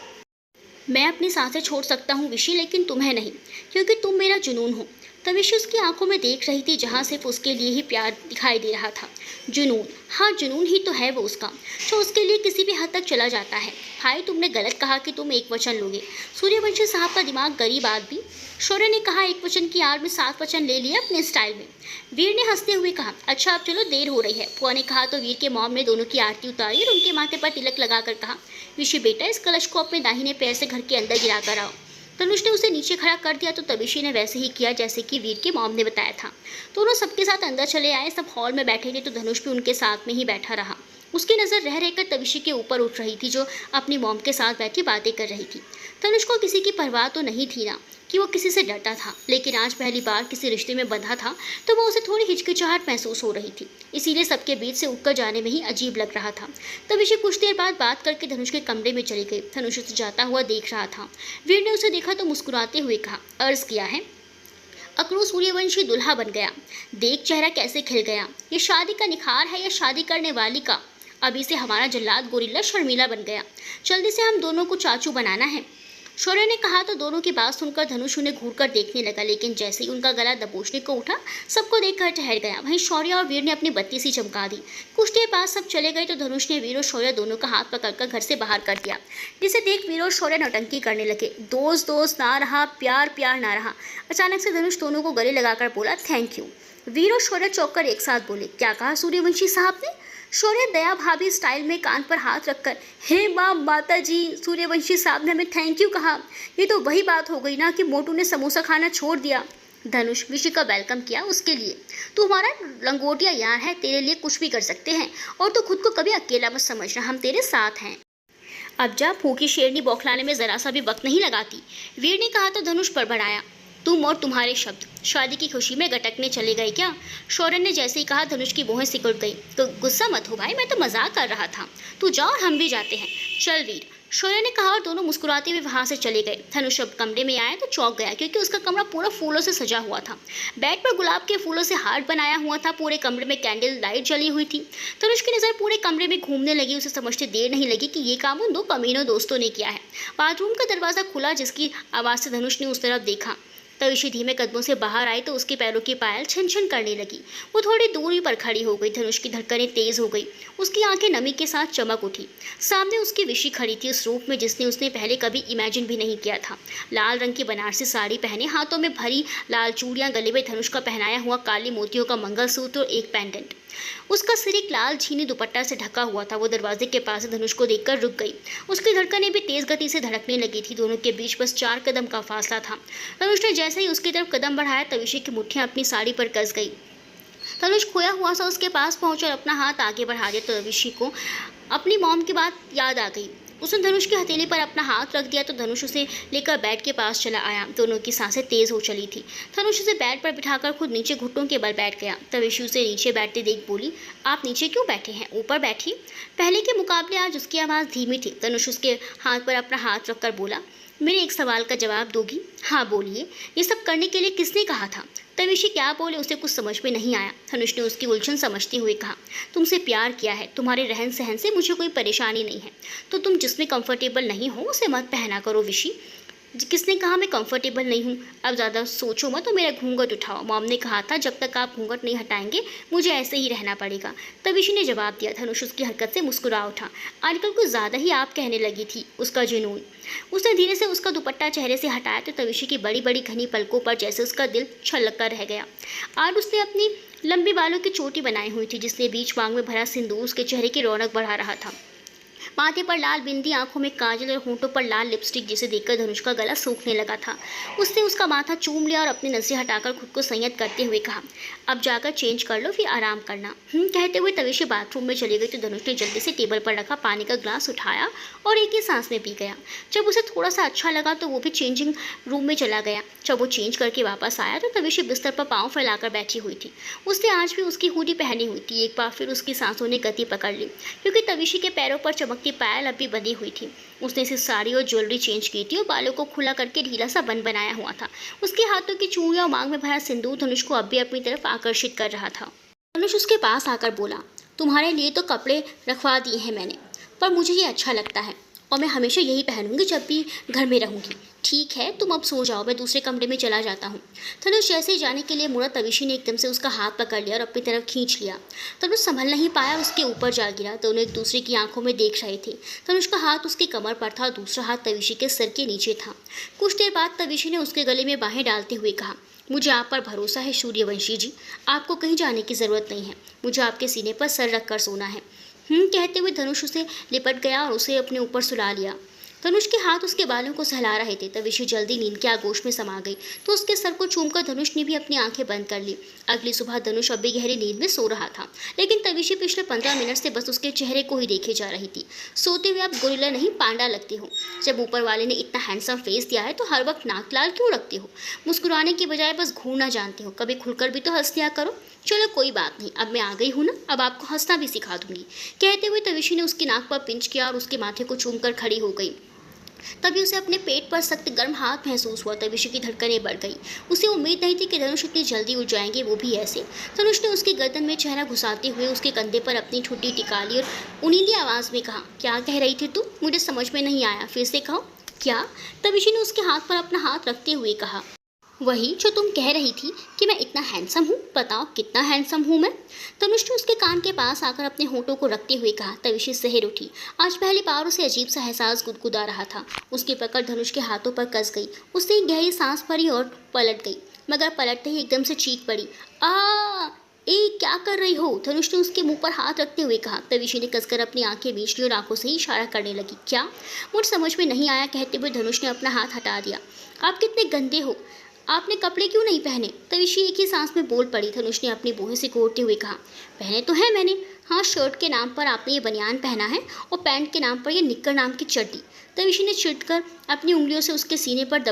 मैं अपनी सांसें छोड़ सकता हूँ विशी, लेकिन तुम्हें नहीं, क्योंकि तुम मेरा जुनून हो। तविशी उसकी आंखों में देख रही थी, जहाँ सिर्फ उसके लिए ही प्यार दिखाई दे रहा था। जुनून, हाँ जुनून ही तो है वो उसका, जो उसके लिए किसी भी हद तक चला जाता है। भाई, तुमने गलत कहा कि तुम एक वचन लोगे। सूर्यवंशी साहब का दिमाग गरीब आदमी। शौर्य ने कहा, एक वचन की आड़ में 7 वचन ले लिए अपने स्टाइल में। वीर ने हंसते हुए कहा, अच्छा अब चलो, देर हो रही है। बुआ ने कहा तो वीर के मॉम ने दोनों की आरती उतारी और उनके माथे पर तिलक लगाकर कहा, विशी बेटा, इस कलश को अपने दाहिने पैर से घर के अंदर गिरा कर आओ। तनुष ने उसे नीचे खड़ा कर दिया तो तविशी ने वैसे ही किया जैसे कि वीर के मॉम ने बताया था। दोनों सबके साथ अंदर चले आए। सब हॉल में बैठे थे तो धनुष भी उनके साथ में ही बैठा रहा। उसकी नज़र रह रहकर तविशी के ऊपर उठ रही थी, जो अपनी मॉम के साथ बैठी बातें कर रही थी। तनुष को किसी की परवाह तो नहीं थी ना कि वो किसी से डरता था, लेकिन आज पहली बार किसी रिश्ते में बंधा था तो वो उसे थोड़ी हिचकिचाहट महसूस हो रही थी। इसीलिए सबके बीच से उठकर जाने में ही अजीब लग रहा था। तविशी कुछ देर बाद बात करके धनुष के कमरे में चली गई। धनुष उसे जाता हुआ देख रहा था। वीर ने उसे देखा तो मुस्कुराते हुए कहा, अर्ज किया है, अकरू सूर्यवंशी दुल्हा बन गया। देख चेहरा कैसे खिल गया। ये शादी का निखार है या शादी करने वाली का? अभी से हमारा जल्लाद गोरिल्ला शर्मीला बन गया। जल्दी से हम दोनों को चाचू बनाना है। शौर्य ने कहा तो दोनों की बात सुनकर धनुष उन्हें घूरकर देखने लगा, लेकिन जैसे ही उनका गला दबोचने को उठा सबको देखकर ठहर गया। वहीं शौर्य और वीर ने अपनी बत्ती सी चमका दी। कुछ देर बाद सब चले गए तो धनुष ने वीर और शौर्य दोनों का हाथ पकड़कर घर से बाहर कर दिया, जिसे देख वीर और शौर्य नौटंकी करने लगे। दोस्त दोस्त ना रहा, प्यार प्यार ना रहा। अचानक से धनुष दोनों को गले लगाकर बोला, थैंक यू। वीर और शौर्य चौंक कर एक साथ बोले, क्या कहा सूर्यवंशी साहब ने? शौर्य दया भाभी स्टाइल में कान पर हाथ रखकर, हे माँ माता जी, सूर्यवंशी साहब ने हमें थैंक यू कहा। ये तो वही बात हो गई ना कि मोटू ने समोसा खाना छोड़ दिया। धनुष विशी का वेलकम किया उसके लिए। तू हमारा लंगोटिया यार है, तेरे लिए कुछ भी कर सकते हैं, और तो खुद को कभी अकेला मत समझना, हम तेरे साथ हैं। अब जा, भूखी शेरनी बौखलाने में जरा सा भी वक्त नहीं लगाती। वीर ने कहा तो धनुष बड़बड़ाया, तुम और तुम्हारे शब्द शादी की खुशी में गटकने चले गए क्या? शौर्य ने जैसे ही कहा धनुष की भौहें सिकुड़ गई। तो गुस्सा मत हो भाई, मैं तो मजाक कर रहा था। तू जा और हम भी जाते हैं। चल वीर, शौर्य ने कहा और दोनों मुस्कुराते हुए वहां से चले गए। धनुष अब कमरे में आया तो चौंक गया, क्योंकि उसका कमरा पूरा फूलों से सजा हुआ था। बेड पर गुलाब के फूलों से हार्ट बनाया हुआ था। पूरे कमरे में कैंडल लाइट जली हुई थी। धनुष की नज़र पूरे कमरे में घूमने लगी। उसे समझते देर नहीं लगी कि ये काम उन 2 कमीनों दोस्तों ने किया है। बाथरूम का दरवाज़ा खुला, जिसकी आवाज़ से धनुष ने उस तरफ देखा। तविशी धीमे कदमों से बाहर आई तो उसके पैरों की पायल छन छन करने लगी। वो थोड़ी दूरी पर खड़ी हो गई। धनुष की धड़कनें तेज हो गई। उसकी आंखें नमी के साथ चमक उठी। सामने उसकी विशी खड़ी थी, उस रूप में जिसने उसने पहले कभी इमेजिन भी नहीं किया था। लाल रंग की बनारसी साड़ी पहने, हाथों में भरी लाल चूड़ियां, गले में धनुष का पहनाया हुआ काले मोतियों का मंगलसूत्र और एक पेंडेंट। उसका सिर एक लाल छीनी दुपट्टा से ढका हुआ था। वो दरवाजे के पास धनुष को देखकर रुक गई। उसकी धड़कनें भी तेज गति से धड़कने लगी थी। दोनों के बीच बस 4 कदम का फासला था। धनुष ने जैसे ही उसकी तरफ कदम बढ़ाया, तविशी की मुट्ठियां अपनी साड़ी पर कस गई। धनुष खोया हुआ सा उसके पास पहुंचा और अपना हाथ आगे बढ़ा दिया। तो तविशी को अपनी मॉम की बात याद आ गई। उसने धनुष की हथेली पर अपना हाथ रख दिया तो धनुष उसे लेकर बेड के पास चला आया। दोनों की सांसें तेज हो चली थी। धनुष उसे बेड पर बिठाकर खुद नीचे घुटनों के बल बैठ गया। तविशी उसे नीचे बैठते देख बोली, आप नीचे क्यों बैठे हैं, ऊपर बैठिए। पहले के मुकाबले आज उसकी आवाज़ धीमी थी। धनुष उसके हाथ पर अपना हाथ रखकर बोला, मेरे एक सवाल का जवाब दोगी? हाँ बोलिए। ये सब करने के लिए किसने कहा था? तविशी क्या बोले उसे कुछ समझ में नहीं आया। धनुष ने उसकी उलझन समझते हुए कहा, तुमसे प्यार किया है, तुम्हारे रहन सहन से मुझे कोई परेशानी नहीं है, तो तुम जिसमें कंफर्टेबल नहीं हो उसे मत पहना करो विशी। किसने कहा मैं कंफर्टेबल नहीं हूँ? अब ज़्यादा सोचो मत तो मेरा घूंघट उठाओ। मॉम ने कहा था जब तक आप घूंघट नहीं हटाएंगे मुझे ऐसे ही रहना पड़ेगा। तविशी ने जवाब दिया। धनुष उसकी हरकत से मुस्कुरा उठा। आजकल कुछ ज़्यादा ही आप कहने लगी थी उसका जुनून। उसने धीरे से उसका दुपट्टा चेहरे से हटाया तो तविशी की बड़ी बड़ी घनी पलकों पर जैसे उसका दिल छलक कर रह गया। आज उसने अपनी लंबी बालों की चोटी बनाई हुई थी जिसने बीच मांग में भरा सिंदूर उसके चेहरे की रौनक बढ़ा रहा था। माथे पर लाल बिंदी, आंखों में काजल और होंठों पर लाल लिपस्टिक जिसे देखकर धनुष का गला सूखने लगा था। उसने उसका माथा चूम लिया और अपनी नसें हटाकर खुद को संयत करते हुए कहा, अब जाकर चेंज कर लो फिर आराम करना। कहते हुए तविशी बाथरूम में चली गई तो धनुष ने जल्दी से टेबल पर रखा पानी का ग्लास उठाया और एक ही सांस में पी गया। जब उसे थोड़ा सा अच्छा लगा तो वो भी चेंजिंग रूम में चला गया। जब वो चेंज करके वापस आया तो तविशी बिस्तर पर पाँव फैलाकर बैठी हुई थी। उसने आज भी उसकी हुडी पहनी हुई थी। एक बार फिर उसकी सांसों ने गति पकड़ ली क्योंकि तविशी के पैरों पर चमकती पायल अब भी बंधी हुई थी। उसने इसे साड़ी और ज्वेलरी चेंज की थी और बालों को खुला करके ढीला सा बन बनाया हुआ था। उसके हाथों की चूड़ियां और मांग में भरा सिंदूर धनुष को अब भी अपनी तरफ आकर्षित कर रहा था। धनुष उसके पास आकर बोला, तुम्हारे लिए तो कपड़े रखवा दिए हैं मैंने, पर मुझे ये अच्छा लगता है और मैं हमेशा यही पहनूंगी जब भी घर में रहूंगी। ठीक है तुम अब सो जाओ, मैं दूसरे कमरे में चला जाता हूँ। धनुष जैसे ही जाने के लिए मुड़ा तविशी ने एकदम से उसका हाथ पकड़ लिया और अपनी तरफ खींच लिया। धनुष संभल नहीं पाया, उसके ऊपर जा गिरा। दोनों एक दूसरे की आंखों में देख रहे थे। धनुष का हाथ उसकी कमर पर था और दूसरा हाथ तविशी के सिर के नीचे था। कुछ देर बाद तविशी ने उसके गले में बाहें डालते हुए कहा, मुझे आप पर भरोसा है सूर्यवंशी जी, आपको कहीं जाने की ज़रूरत नहीं है, मुझे आपके सीने पर सर रख कर सोना है। कहते हुए धनुष उसे लिपट गया और उसे अपने ऊपर सुला लिया। धनुष के हाथ उसके बालों को सहला रहे थे। तविशी जल्दी नींद के आगोश में समा गई तो उसके सर को चूमकर धनुष ने भी अपनी आंखें बंद कर ली। अगली सुबह धनुष अब भी गहरी नींद में सो रहा था, लेकिन तविशी पिछले 15 मिनट से बस उसके चेहरे को ही देखे जा रही थी। सोते हुए आप गोरिल्ला नहीं पांडा लगते हो। जब ऊपर वाले ने इतना हैंडसम फेस दिया है तो हर वक्त नाक लाल क्यों रखते हो? मुस्कुराने की बजाय बस घूरना जानते हो। कभी खुलकर भी तो हंस दिया करो। चलो कोई बात नहीं, अब मैं आ गई हूँ ना, अब आपको हंसना भी सिखा दूंगी। कहते हुए तविशी ने उसकी नाक पर पिंच किया और उसके माथे को चूमकर खड़ी हो गई। तभी उसे अपने पेट पर सख्त गर्म हाथ महसूस हुआ। तविशी की धड़कनें बढ़ गई। उसे उम्मीद नहीं थी कि धनुष इतनी जल्दी उठ जाएंगे, वो भी ऐसे। धनुष ने उसकी गर्दन में चेहरा घुसाते हुए उसके कंधे पर अपनी ठुड्डी टिका ली और उनींदी आवाज़ में कहा, क्या कह रही थी तुम? मुझे समझ में नहीं आया, फिर से कहो। क्या? तविशी ने उसके हाथ पर अपना हाथ रखते हुए कहा, वही जो तुम कह रही थी कि मैं इतना हैंडसम हूँ, बताओ कितना हैंडसम हूँ मैं? तनुष ने उसके कान के पास आकर अपने होठों को रखते हुए कहा। तविशी सहर उठी। आज पहली बार उसे अजीब सा एहसास गुदगुदा रहा था। उसकी पकड़ धनुष के हाथों पर कस गई। उसने एक गहरी सांस भरी और पलट गई, मगर पलटते ही एकदम से चीख पड़ी, आ ए क्या कर रही हो? धनुष ने उसके मुंह पर हाथ रखते हुए कहा। तविशी ने कसकर अपनी आंखें बीच ली और आंखों से ही इशारा करने लगी। क्या? मुझे समझ में नहीं आया, कहते हुए धनुष ने अपना हाथ हटा दिया। आप कितने गंदे हो, आपने कपड़े क्यों नहीं पहने? तविशी एक ही सांस में बोल पड़ी। धनुष ने अपनी भौहें से घोरते हुए कहा, पहने तो है मैंने। हाँ, शर्ट के नाम पर आपने ये बनियान पहना है और पैंट के नाम पर ये निक्कर नाम की चड्डी। तविशी ने चिढ़कर अपनी उंगलियों से उसके सीने पर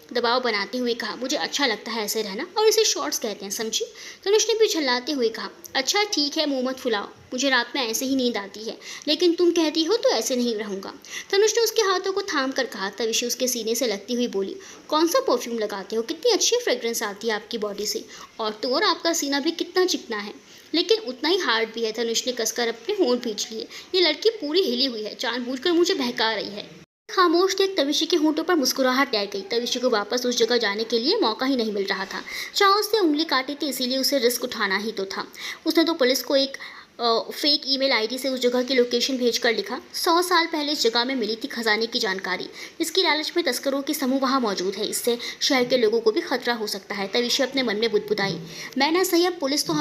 दबाव बनाते हुए कहा, मुझे अच्छा लगता है ऐसे रहना और इसे शॉर्ट्स कहते हैं, समझी? धनुष ने भी झल्लाते हुए कहा, अच्छा ठीक है, मुँह मत फुलाओ, मुझे रात में ऐसे ही नींद आती है, लेकिन तुम कहती हो तो ऐसे नहीं रहूँगा। धनुष ने उसके हाथों को थाम कर कहा। तविशी उसके सीने से लगती हुई बोली, कौन सा परफ्यूम लगाते हो? कितनी अच्छी फ्रेग्रेंस आती है आपकी बॉडी से, और आपका सीना भी कितना चिकना है, लेकिन उतना ही हार्ड भी है। धनुष ने कसकर अपने होंठ भींच लिए। ये लड़की पूरी हिली हुई है, जानबूझकर मुझे बहका रही है। खामोश देख तविशी के होंठों पर मुस्कुराहट तैर गई। तविशी को वापस उस जगह जाने के लिए मौका ही नहीं मिल रहा था जहाँ उसने उंगली काटी थी, इसीलिए उसे रिस्क उठाना ही तो था। उसने तो पुलिस को एक फेक ईमेल आईडी से उस जगह की लोकेशन भेजकर लिखा, 100 साल पहले इस जगह में मिली थी खजाने की जानकारी, इसकी लालच में तस्करों की समूह वहाँ मौजूद है, इससे शहर के लोगों को भी खतरा हो सकता है। तविशी अपने मन में बुदबुदाई, मैं ना सही, अब पुलिस तो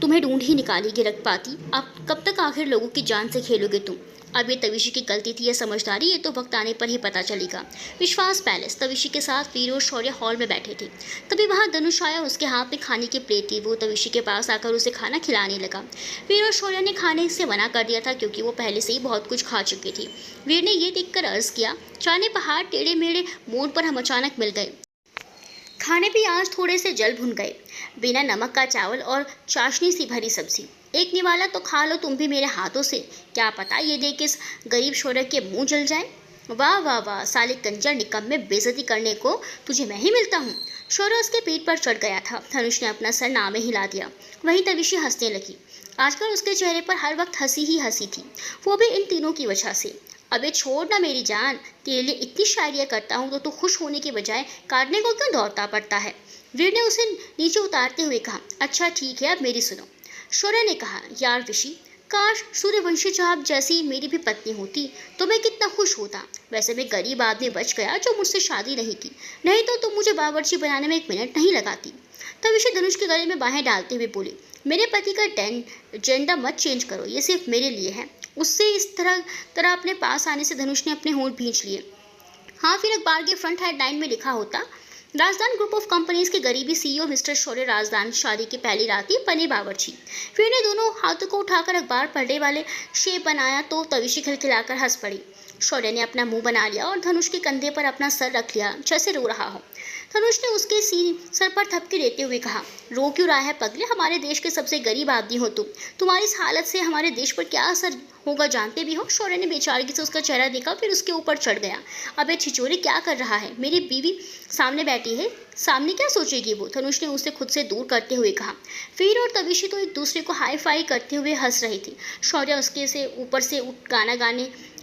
तुम्हें ढूंढ ही निकालेगी रख पाती। अब कब तक आखिर लोगों की जान से खेलोगे तुम? अब ये तविशी की गलती थी या समझदारी, ये तो वक्त आने पर ही पता चलेगा। विश्वास पैलेस। तविशी के साथ वीर और शौर्य हॉल में बैठे थे। तभी वहाँ धनुष आया, उसके हाथ में खाने की प्लेट थी। वो तविशी के पास आकर उसे खाना खिलाने लगा। वीर और शौर्य ने खाने से मना कर दिया था क्योंकि वो पहले से ही बहुत कुछ खा चुकी थी। वीर ने ये देखकर अर्ज किया, जाने पहाड़ टेढ़े मेढ़े मोड़ पर हम अचानक मिल गए। खाने भी आज थोड़े से जल भुन गए, बिना नमक का चावल और चाशनी सी भरी सब्जी। एक निवाला तो खा लो तुम भी मेरे हाथों से, क्या पता ये देख इस गरीब शौर्य के मुंह जल जाए। वाह वाह वाह, साले कंजर निकम्मे, बेइज्जती करने को तुझे मैं ही मिलता हूँ। शौर्य उसके पीठ पर चढ़ गया था। धनुष ने अपना सर नामे हिला दिया। वहीं तविशी हंसने लगी। आजकल उसके चेहरे पर हर वक्त हंसी ही हंसी थी, वो भी इन तीनों की वजह से। अबे छोड़ ना मेरी जान, तेरे लिए इतनी शायरियाँ करता हूँ तो तू खुश होने के बजाय काटने को क्यों दौड़ता पड़ता है। वीर ने उसे नीचे उतारते हुए कहा। अच्छा ठीक है, अब मेरी सुनो। शौर्य ने कहा, यार विशी, काश सूर्यवंशी साहब जैसी मेरी भी पत्नी होती तो मैं कितना खुश होता। वैसे मैं गरीब आदमी बच गया जो मुझसे शादी नहीं की, नहीं तो तुम मुझे बावर्ची बनाने में 1 मिनट नहीं लगाती। तब विशी धनुष के गले में बाहें डालते हुए बोली, मेरे पति का जेंडर मत चेंज करो, ये सिर्फ मेरे लिए है। उससे इस तरह अपने पास आने से धनुष ने अपने होंठ भींच लिए। हाँ, फिर अखबार के फ्रंट हेडलाइन में लिखा होता, राजदान ग्रुप ऑफ कंपनीज के गरीबी सीईओ मिस्टर शौर्य राजदान शादी की पहली रात ही बने बावर्ची। फिर ने दोनों हाथों को उठाकर अखबार पढ़ने वाले शेप बनाया तो तविशी खिलखिलाकर हंस पड़ी। शौर्य ने अपना मुंह बना लिया और धनुष के कंधे पर अपना सर रख लिया, जैसे रो रहा हो। धनुष ने उसके सर पर थपकी देते हुए कहा, रो क्यों रहा है पगले, हमारे देश के सबसे गरीब आदमी हो तुम, तुम्हारी इस हालत से हमारे देश पर क्या असर होगा जानते भी हो। शौर्य ने बेचारगी से उसका चेहरा देखा, फिर उसके ऊपर चढ़ गया। अबे छिचोरे, क्या कर रहा है, मेरी बीवी सामने बैठी है, सामने क्या सोचेगी वो। धनुष ने उसे खुद से दूर करते हुए कहा। फिर और तविशी तो एक दूसरे को हाई फाई करते हुए हंस रही थी। शौर्य उसके से ऊपर से गाना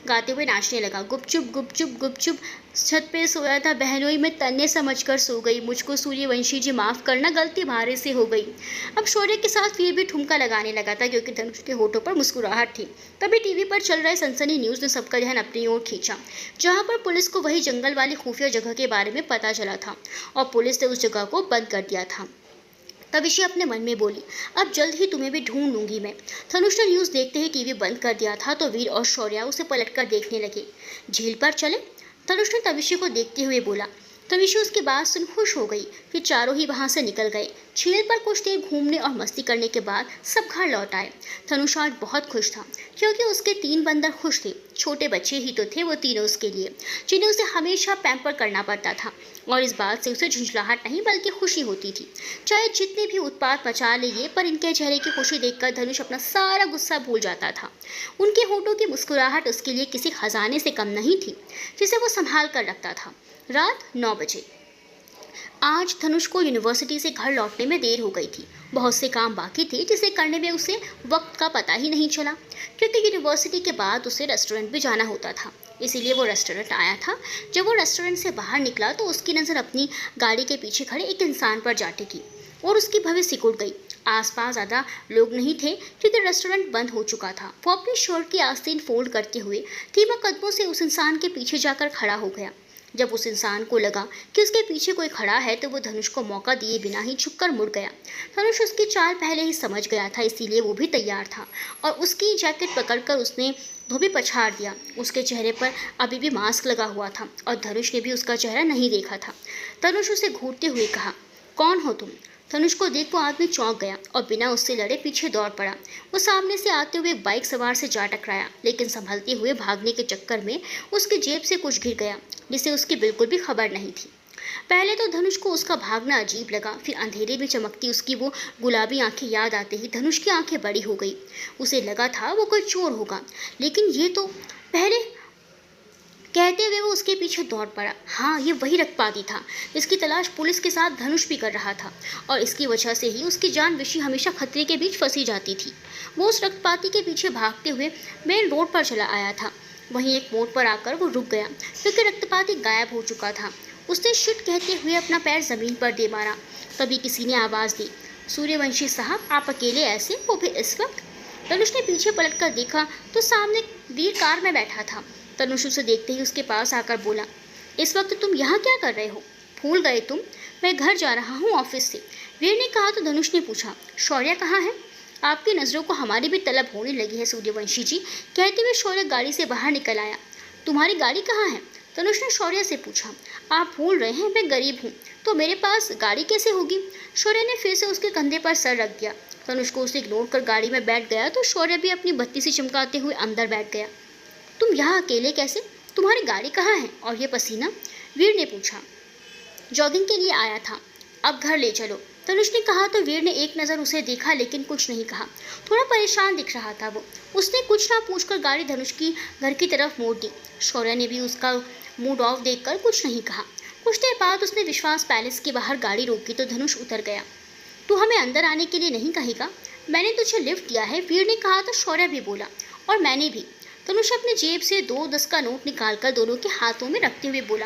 गाते हुए नाचने लगा। गुपचुप गुपचुप गुपचुप छत पे सोया था बहनोई, में तन्ने समझकर सो गई, मुझको सूर्यवंशी जी माफ़ करना, गलती भारे से हो गई। अब शौर्य के साथ वीर भी ठुमका लगाने लगा था क्योंकि धनुष के होठों पर मुस्कुराहट थी। तभी टीवी पर चल रहे सनसनी न्यूज़ ने सबका ध्यान अपनी ओर खींचा, जहां पर पुलिस को वही जंगल वाली खुफिया जगह के बारे में पता चला था और पुलिस ने उस जगह को बंद कर दिया था। तविशी अपने मन में बोली, अब जल्द ही तुम्हें भी ढूंढ लूंगी मैं। धनुष ने न्यूज़ देखते ही टीवी बंद कर दिया था तो वीर और शौर्य उसे पलटकर देखने लगे। झील पर चले, धनुष ने तविशी को देखते हुए बोला। तविशी उसकी बात सुन खुश हो गई। फिर चारों ही वहां से निकल गए। झील पर कुछ देर घूमने और मस्ती करने के बाद सब घर लौट आए। धनुष आज बहुत खुश था क्योंकि उसके 3 बंदर खुश थे। छोटे बच्चे ही तो थे वो तीनों उसके लिए, जिन्हें उसे हमेशा पैम्पर करना पड़ता था, और इस बात से उसे झुंझलाहट नहीं बल्कि खुशी होती थी। चाहे जितने भी उत्पात मचा ले ये, पर इनके चेहरे की खुशी देखकर धनुष अपना सारा गुस्सा भूल जाता था। उनके होठों की मुस्कुराहट उसके लिए किसी खजाने से कम नहीं थी जिसे वो संभाल कर रखता था। रात 9 बजे। आज धनुष को यूनिवर्सिटी से घर लौटने में देर हो गई थी। बहुत से काम बाकी थे जिसे करने में उसे वक्त का पता ही नहीं चला, क्योंकि यूनिवर्सिटी के बाद उसे रेस्टोरेंट भी जाना होता था। इसीलिए वो रेस्टोरेंट आया था। जब वो रेस्टोरेंट से बाहर निकला तो उसकी नज़र अपनी गाड़ी के पीछे खड़े एक इंसान पर जा टिकी और उसकी भवें सिकुड़ गई। आसपास ज़्यादा लोग नहीं थे क्योंकि रेस्टोरेंट बंद हो चुका था। वो अपनी शर्ट की आस्तीन फोल्ड करते हुए धीमा कदमों से उस इंसान के पीछे जाकर खड़ा हो गया। जब उस इंसान को लगा कि उसके पीछे कोई खड़ा है तो वो धनुष को मौका दिए बिना ही झुककर मुड़ गया। धनुष उसकी चाल पहले ही समझ गया था, इसीलिए वो भी तैयार था और उसकी जैकेट पकड़कर उसने धोबी पछाड़ दिया। उसके चेहरे पर अभी भी मास्क लगा हुआ था और धनुष ने भी उसका चेहरा नहीं देखा था। धनुष उसे घूरते हुए कहा, कौन हो तुम। धनुष को देख वो आदमी चौंक गया और बिना उससे लड़े पीछे दौड़ पड़ा। वो सामने से आते हुए एक बाइक सवार से जा टकराया, लेकिन संभलते हुए भागने के चक्कर में उसकी जेब से कुछ गिर गया जिसे उसकी बिल्कुल भी खबर नहीं थी। पहले तो धनुष को उसका भागना अजीब लगा, फिर अंधेरे में चमकती उसकी वो गुलाबी आंखें याद आते ही धनुष की आंखें बड़ी हो गई। उसे लगा था वो कोई चोर होगा, लेकिन ये तो पहले कहते हुए वो उसके पीछे दौड़ पड़ा। हाँ, ये वही रक्तपाती था जिसकी तलाश पुलिस के साथ धनुष भी कर रहा था और इसकी वजह से ही उसकी जान विशी हमेशा खतरे के बीच फंसी जाती थी। वो उस रक्तपाती के पीछे भागते हुए मेन रोड पर चला आया था। वहीं एक मोड़ पर आकर वो रुक गया क्योंकि रक्तपाती गायब हो चुका था। उसने शिट कहते हुए अपना पैर जमीन पर दे मारा। तभी किसी ने आवाज़ दी, सूर्यवंशी साहब, आप अकेले ऐसे, वो भी इस वक्त। धनुष ने पीछे पलटकर देखा तो सामने वीर कार में बैठा था। धनुष उसे देखते ही उसके पास आकर बोला, इस वक्त तुम यहाँ क्या कर रहे हो, भूल गए तुम, मैं घर जा रहा हूँ ऑफिस से। वीर ने कहा तो धनुष ने पूछा, शौर्य कहाँ है। आपकी नज़रों को हमारी भी तलब होने लगी है सूर्यवंशी जी, कहते हुए शौर्य गाड़ी से बाहर निकल आया। तुम्हारी गाड़ी कहाँ है। धनुष ने शौर्य से पूछा। आप भूल रहे हैं मैं गरीब हूँ, तो मेरे पास गाड़ी कैसे होगी। शौर्य ने फिर से उसके कंधे पर सर रख दिया। धनुष को उसे इग्नोर कर गाड़ी में बैठ गया तो शौर्य भी अपनी बत्ती से चमकाते हुए अंदर बैठ गया। तुम यहाँ अकेले कैसे, तुम्हारी गाड़ी कहाँ है और ये पसीना। वीर ने पूछा। जॉगिंग के लिए आया था, अब घर ले चलो, तनुष ने कहा तो वीर ने एक नज़र उसे देखा लेकिन कुछ नहीं कहा। थोड़ा परेशान दिख रहा था वो। उसने कुछ ना पूछकर गाड़ी धनुष की घर की तरफ मोड़ दी। शौर्य ने भी उसका मूड ऑफ देखकर कुछ नहीं कहा। कुछ देर बाद उसने विश्वास पैलेस के बाहर गाड़ी रोकी तो धनुष उतर गया। तू हमें अंदर आने के लिए नहीं कहेगा? मैंने तुझे लिफ्ट दिया है, वीर ने कहा तो शौर्य भी बोला। और मैंने भी। तनुष अपने जेब से 2 10 का नोट निकालकर दोनों के हाथों में रखते हुए बोला,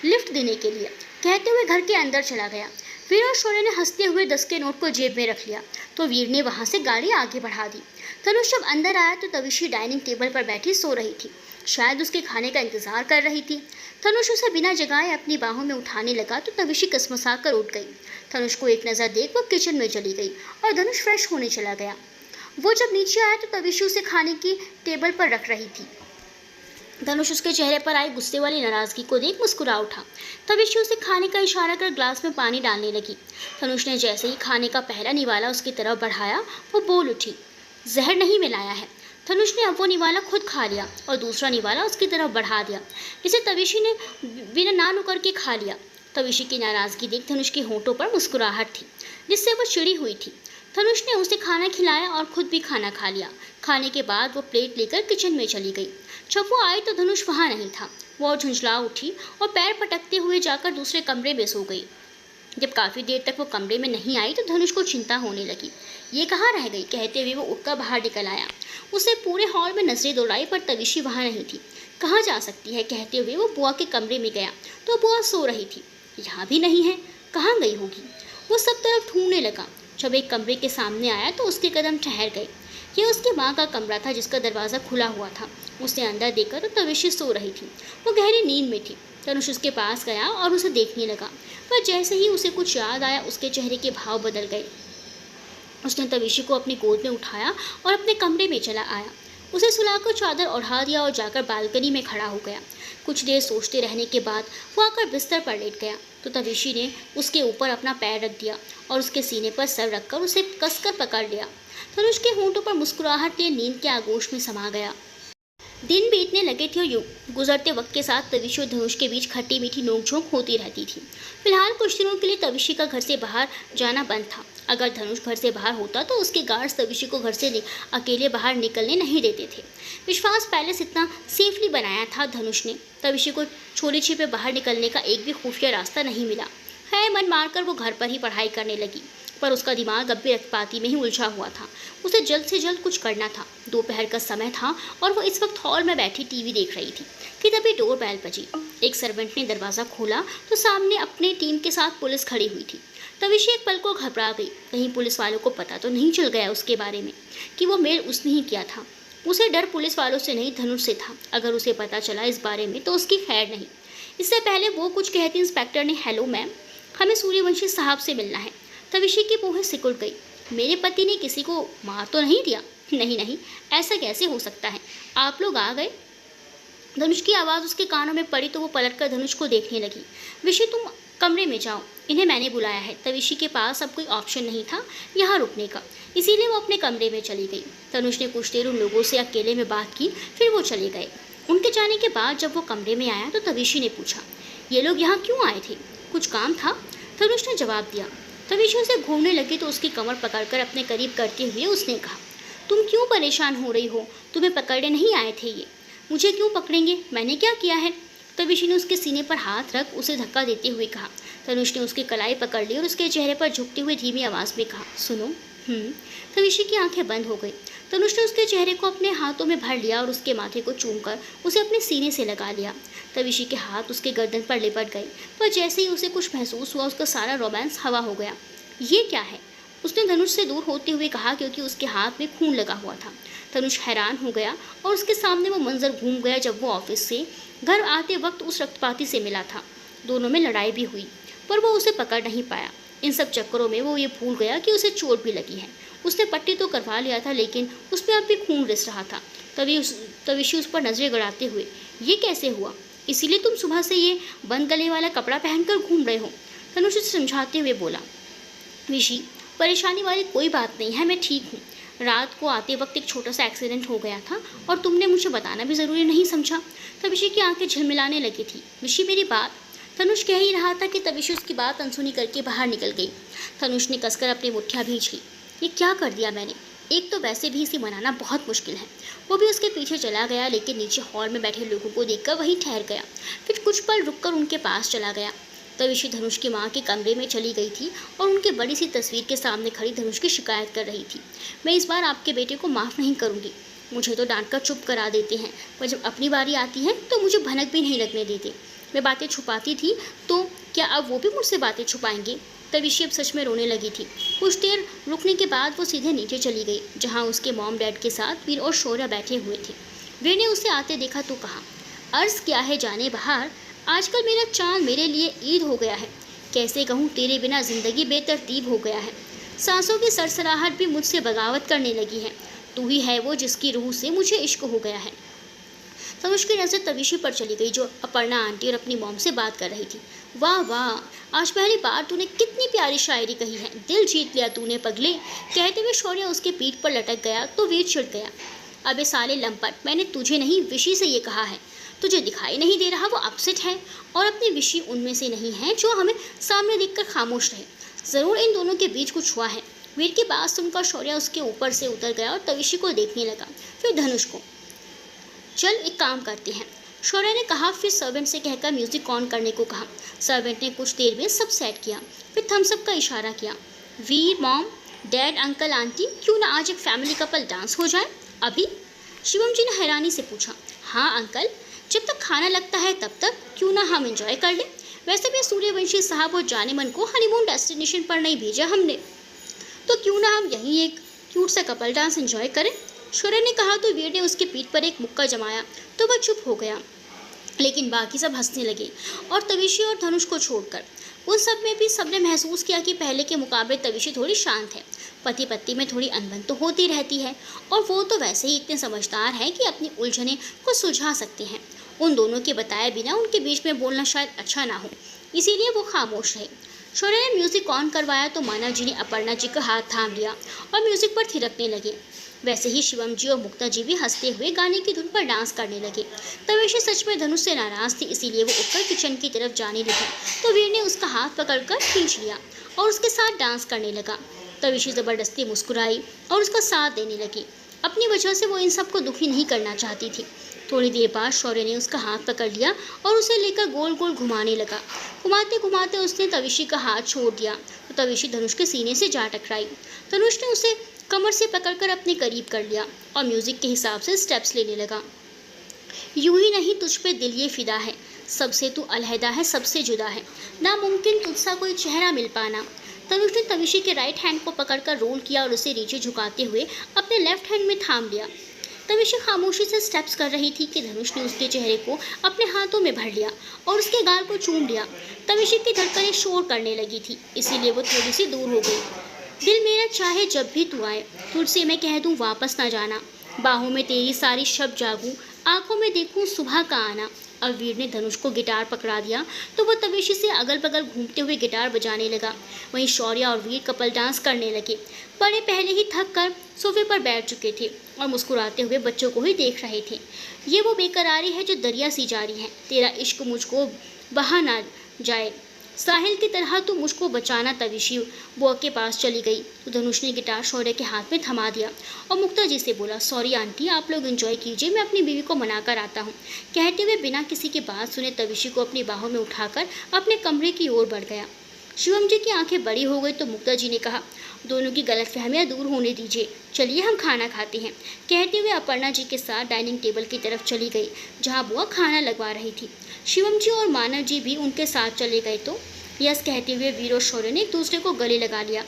लिफ्ट देने के लिए, कहते हुए घर के अंदर चला गया। वीर और शौर्य ने हंसते हुए 10 के नोट को जेब में रख लिया तो वीर ने वहां से गाड़ी आगे बढ़ा दी। तनुष जब अंदर आया तो तविशी डाइनिंग टेबल पर बैठी सो रही थी। शायद उसके खाने का इंतजार कर रही थी। तनुष उसे बिना जगाए अपनी बाहों में उठाने लगा तो तविशी कसमसा कर उठ गई। तनुष को एक नज़र देख वो किचन में चली गई और धनुष फ्रेश होने चला गया। वो जब नीचे आया तो तविशी उसे खाने की टेबल पर रख रही थी। धनुष उसके चेहरे पर आई गुस्से वाली नाराजगी को देख मुस्कुरा उठा। तविशी उसे खाने का इशारा कर ग्लास में पानी डालने लगी। धनुष ने जैसे ही खाने का पहला निवाला उसकी तरफ बढ़ाया वो बोल उठी, जहर नहीं मिलाया है। धनुष ने अब वो निवाला खुद खा लिया और दूसरा निवाला उसकी तरफ बढ़ा दिया, जिसे तविशी ने बिना ना नुकर के खा लिया। तविशी की नाराजगी देख धनुष के होंठों पर मुस्कुराहट थी, जिससे वो चिड़ी हुई थी। धनुष ने उसे खाना खिलाया और खुद भी खाना खा लिया। खाने के बाद वो प्लेट लेकर किचन में चली गई। जब वो आई तो धनुष वहाँ नहीं था। वो झुंझला उठी और पैर पटकते हुए जाकर दूसरे कमरे में सो गई। जब काफ़ी देर तक वो कमरे में नहीं आई तो धनुष को चिंता होने लगी। ये कहाँ रह गई, कहते हुए वो उठकर बाहर निकल आया। उसे पूरे हॉल में नजरें दौड़ाई पर तविशी वहाँ नहीं थी। कहाँ जा सकती है, कहते हुए वो बुआ के कमरे में गया तो बुआ सो रही थी। यहाँ भी नहीं है, कहाँ गई होगी। वो सब तरफ ढूंढने लगा। जब एक कमरे के सामने आया तो उसके कदम ठहर गए। यह उसकी माँ का कमरा था जिसका दरवाज़ा खुला हुआ था। उसने अंदर देखा तो तविशी सो रही थी। वो गहरी नींद में थी। तनुष उसके पास गया और उसे देखने लगा, पर जैसे ही उसे कुछ याद आया उसके चेहरे के भाव बदल गए। उसने तविशी को अपनी गोद में उठाया और अपने कमरे में चला आया। उसे सुलाकर चादर ओढ़ा दिया और जाकर बालकनी में खड़ा हो गया। कुछ देर सोचते रहने के बाद वो आकर बिस्तर पर लेट गया तो तविशी ने उसके ऊपर अपना पैर रख दिया और उसके सीने पर सर रखकर उसे कसकर पकड़ लिया। तनुष के होंठों पर मुस्कुराहट ने नींद के आगोश में समा गया। दिन बीतने लगे थे और यूं गुजरते वक्त के साथ तविशी और धनुष के बीच खट्टी मीठी नोकझोंक होती रहती थी। फिलहाल कुछ दिनों के लिए तविशी का घर से बाहर जाना बंद था। अगर धनुष घर से बाहर होता तो उसके गार्ड्स तविशी को घर से अकेले बाहर निकलने नहीं देते थे। विश्वास पैलेस इतना सेफली बनाया था धनुष ने, तविशी को चोरी छिपे बाहर निकलने का एक भी खुफिया रास्ता नहीं मिला है। मन मारकर वो घर पर ही पढ़ाई करने लगी, पर उसका दिमाग अब भी रक्तपाती में ही उलझा हुआ था। उसे जल्द से जल्द कुछ करना था। दोपहर का समय था और वो इस वक्त हॉल में बैठी टीवी देख रही थी कि तभी डोर बेल बजी। एक सर्वेंट ने दरवाज़ा खोला तो सामने अपने टीम के साथ पुलिस खड़ी हुई थी। तविशी एक पल को घबरा गई। कहीं पुलिस वालों को पता तो नहीं चल गया उसके बारे में कि वो मेल उसने ही किया था। उसे डर पुलिस वालों से नहीं धनुष से था। अगर उसे पता चला इस बारे में तो उसकी खैर नहीं। इससे पहले वो कुछ कहती इंस्पेक्टर ने, हेलो मैम, हमें सूर्यवंशी साहब से मिलना है। तविशी की भौहें सिकुड़ गई। मेरे पति ने किसी को मार तो नहीं दिया? नहीं नहीं, ऐसा कैसे हो सकता है, आप लोग आ गए। धनुष की आवाज़ उसके कानों में पड़ी तो वो पलटकर धनुष को देखने लगी। विशी, तुम कमरे में जाओ, इन्हें मैंने बुलाया है। तविशी के पास अब कोई ऑप्शन नहीं था यहाँ रुकने का, इसीलिए वो अपने कमरे में चली गई। तनुष ने कुछ देर उन लोगों से अकेले में बात की, फिर वो चले गए। उनके जाने के बाद जब वो कमरे में आया तो तविशी ने पूछा, ये लोग यहाँ क्यों आए थे, कुछ काम था? तनुष ने जवाब दिया। तविशी उसे घूमने लगी तो उसकी कमर पकड़कर अपने करीब करते हुए उसने कहा, तुम क्यों परेशान हो रही हो, तुम्हें पकड़ने नहीं आए थे ये। मुझे क्यों पकड़ेंगे, मैंने क्या किया है? तविशी ने उसके सीने पर हाथ रख उसे धक्का देते हुए कहा। तनुष ने उसकी कलाई पकड़ ली और उसके चेहरे पर झुकते हुए धीमी आवाज़ में कहा, सुनो। तविशी की आंखें बंद हो गई। तनुष ने उसके चेहरे को अपने हाथों में भर लिया और उसके माथे को चूमकर उसे अपने सीने से लगा लिया। तविशी के हाथ उसके गर्दन पर लिपट गए, पर जैसे ही उसे कुछ महसूस हुआ उसका सारा रोमांस हवा हो गया। ये क्या है, उसने धनुष से दूर होते हुए कहा, क्योंकि उसके हाथ में खून लगा हुआ था। तनुष हैरान हो गया और उसके सामने वो मंजर घूम गया जब वो ऑफिस से घर आते वक्त उस रक्तपाती से मिला था। दोनों में लड़ाई भी हुई, पर वो उसे पकड़ नहीं पाया। इन सब चक्करों में वो ये भूल गया कि उसे चोट भी लगी है। उसने पट्टी तो करवा लिया था, लेकिन उसमें अब भी खून रिस रहा था। तविशी उस पर नजरें गड़ाते हुए, ये कैसे हुआ, इसीलिए तुम सुबह से ये बंद गले वाला कपड़ा पहनकर घूम रहे हो? तनुष उसे समझाते हुए बोला। विशी, परेशानी वाली कोई बात नहीं है, मैं ठीक हूँ। रात को आते वक्त एक छोटा सा एक्सीडेंट हो गया था और तुमने मुझे बताना भी ज़रूरी नहीं समझा। तविशी की आंखें झिलमिलाने लगी थी। विशी, मेरी बात। धनुष कह ही रहा था कि तविशी उसकी बात अनसुनी करके बाहर निकल गई। धनुष ने कसकर अपनी मुठ्ठियां भींच ली। ये क्या कर दिया मैंने? एक तो वैसे भी इसे मनाना बहुत मुश्किल है। वो भी उसके पीछे चला गया, लेकिन नीचे हॉल में बैठे लोगों को देखकर वहीं ठहर गया। फिर कुछ पल रुककर उनके पास चला गया। तविशी धनुष की माँ के कमरे में चली गई थी और उनके बड़ी सी तस्वीर के सामने खड़ी धनुष की शिकायत कर रही थी। मैं इस बार आपके बेटे को माफ़ नहीं करूँगी। मुझे तो डांट कर चुप करा देते हैं, पर जब अपनी बारी आती है तो मुझे भनक भी नहीं लगने देते। मैं बातें छुपाती थी तो क्या अब वो भी मुझसे बातें छुपाएंगे? तविशी अब सच में रोने लगी थी। कुछ देर रुकने के बाद वो सीधे नीचे चली गई, जहाँ उसके मॉम डैड के साथ वीर और शौर्य बैठे हुए थे। वीर ने उसे आते देखा तो कहा, अर्ज क्या है जाने बहार, आजकल मेरा चांद मेरे लिए ईद हो गया है। कैसे कहूँ, तेरे बिना जिंदगी बेतरतीब हो गया है। सांसों की सरसराहट भी मुझसे बगावत करने लगी है। तू ही है वो जिसकी रूह से मुझे इश्क हो गया है। तनुष की नज़र तविशी पर चली गई, जो अपर्णा आंटी और अपनी मॉम से बात कर रही थी। वाह वाह, आज पहली बार तूने कितनी प्यारी शायरी कही है। दिल जीत लिया तूने पगले। कहते हुए शौर्य उसके पीठ पर लटक गया तो वीर चिढ़ गया। अबे साले लंपट, मैंने तुझे नहीं विशी से ये कहा है। तुझे दिखाई नहीं दे रहा वो अपसेट है, और अपनी विशी उनमें से नहीं है जो हमें सामने देखकर खामोश रहे। ज़रूर इन दोनों के बीच कुछ हुआ है। वीर की बात सुनकर शौर्य उसके ऊपर से उतर गया और तविशी को देखने लगा, फिर धनुष को। चल एक काम करते हैं, शौर्य ने कहा। फिर सर्वेंट से कहकर म्यूजिक ऑन करने को कहा। सर्वेंट ने कुछ देर में सब सेट किया, फिर थम्स अप का इशारा किया। वीर, मॉम, डैड, अंकल, आंटी, क्यों ना आज एक फैमिली कपल डांस हो जाए? अभी? शिवम जी ने हैरानी से पूछा। हाँ अंकल, जब तक खाना लगता है तब तक क्यों ना हम एंजॉय कर लें। वैसे भी सूर्यवंशी साहब और जाने मन को हनीमून डेस्टिनेशन पर नहीं भेजा हमने, तो क्यों ना हम यहीं एक क्यूट सा कपल डांस एंजॉय करें। शौर्य ने कहा तो वीर ने उसके पीठ पर एक मुक्का जमाया तो वह चुप हो गया, लेकिन बाकी सब हंसने लगे, और तविशी और धनुष को छोड़कर। उन सब में भी सबने महसूस किया कि पहले के मुकाबले तविशी थोड़ी शांत है। पति पत्नी में थोड़ी अनबन तो होती रहती है, और वो तो वैसे ही इतने समझदार हैं कि अपनी उलझने को सुलझा सकते हैं। उन दोनों के बताए बिना उनके बीच में बोलना शायद अच्छा ना हो, इसीलिए वो खामोश रहे। शौर्य ने म्यूजिक ऑन करवाया तो मानव जी ने अपर्णा जी का हाथ थाम लिया और म्यूजिक पर थिरकने लगे। वैसे ही शिवम जी और मुक्ता जी भी हंसते हुए गाने की धुन पर डांस करने लगे। तविशी सच में धनुष से नाराज थी, इसीलिए वो उठकर किचन की तरफ जाने लगी तो वीर ने उसका हाथ पकड़कर खींच लिया और उसके साथ डांस करने लगा। तविशी ज़बरदस्ती मुस्कुराई और उसका साथ देने लगी। अपनी वजह से वो इन सबको दुखी नहीं करना चाहती थी। थोड़ी देर बाद शौर्य ने उसका हाथ पकड़ लिया और उसे लेकर गोल गोल घुमाने लगा। घुमाते घुमाते उसने तविशी का हाथ छोड़ दिया तो तविशी धनुष के सीने से जा टकराई। धनुष ने उसे कमर से पकड़कर अपने करीब कर लिया और म्यूजिक के हिसाब से स्टेप्स लेने लगा। यूं ही नहीं तुझ पे दिल ये फिदा है, सबसे तू अलहदा है, सबसे जुदा है, नामुमकिन तुझसा कोई चेहरा मिल पाना। तनुष ने तविशी के राइट हैंड को पकड़कर रोल किया और उसे नीचे झुकाते हुए अपने लेफ्ट हैंड में थाम लिया। तविशी खामोशी से स्टेप्स कर रही थी कि धनुष ने उसके चेहरे को अपने हाथों में भर लिया और उसके गाल को चूम लिया। तविशी की धड़कनें शोर करने लगी थी, इसीलिए वो थोड़ी सी दूर हो गई। दिल मेरा चाहे जब भी तू आए, तुझसे मैं कह दूँ वापस ना जाना, बाहों में तेरी सारी शब जागूं, आंखों में देखूं सुबह का आना। अब वीर ने धनुष को गिटार पकड़ा दिया तो वह तविशी से अगल बगल घूमते हुए गिटार बजाने लगा। वहीं शौर्य और वीर कपल डांस करने लगे। बड़े पहले ही थक कर सोफे पर बैठ चुके थे और मुस्कुराते हुए बच्चों को ही देख रहे थे। ये वो बेकरारी है जो दरिया सी जारी है, तेरा इश्क मुझको बहा ना जाए, साहिल की तरह तू मुझको बचाना। तविशी बुआ के पास चली गई तो धनुष ने गिटार शौर्य के हाथ में थमा दिया और मुक्ता जी से बोला, सॉरी आंटी, आप लोग एंजॉय कीजिए, मैं अपनी बीवी को मना कर आता हूँ। कहते हुए बिना किसी की बात सुने तविशी को अपनी बाहों में उठाकर अपने कमरे की ओर बढ़ गया। शिवम जी की आंखें बड़ी हो गई तो मुक्ता जी ने कहा, दोनों की गलतफहमियां दूर होने दीजिए, चलिए हम खाना खाते हैं। कहते हुए अपर्णा जी के साथ डाइनिंग टेबल की तरफ चली गई जहां बुआ खाना लगवा रही थी। शिवम जी और मानव जी भी उनके साथ चले गए तो यस कहते हुए वीर और शौर्य ने एक दूसरे को गले लगा लिया।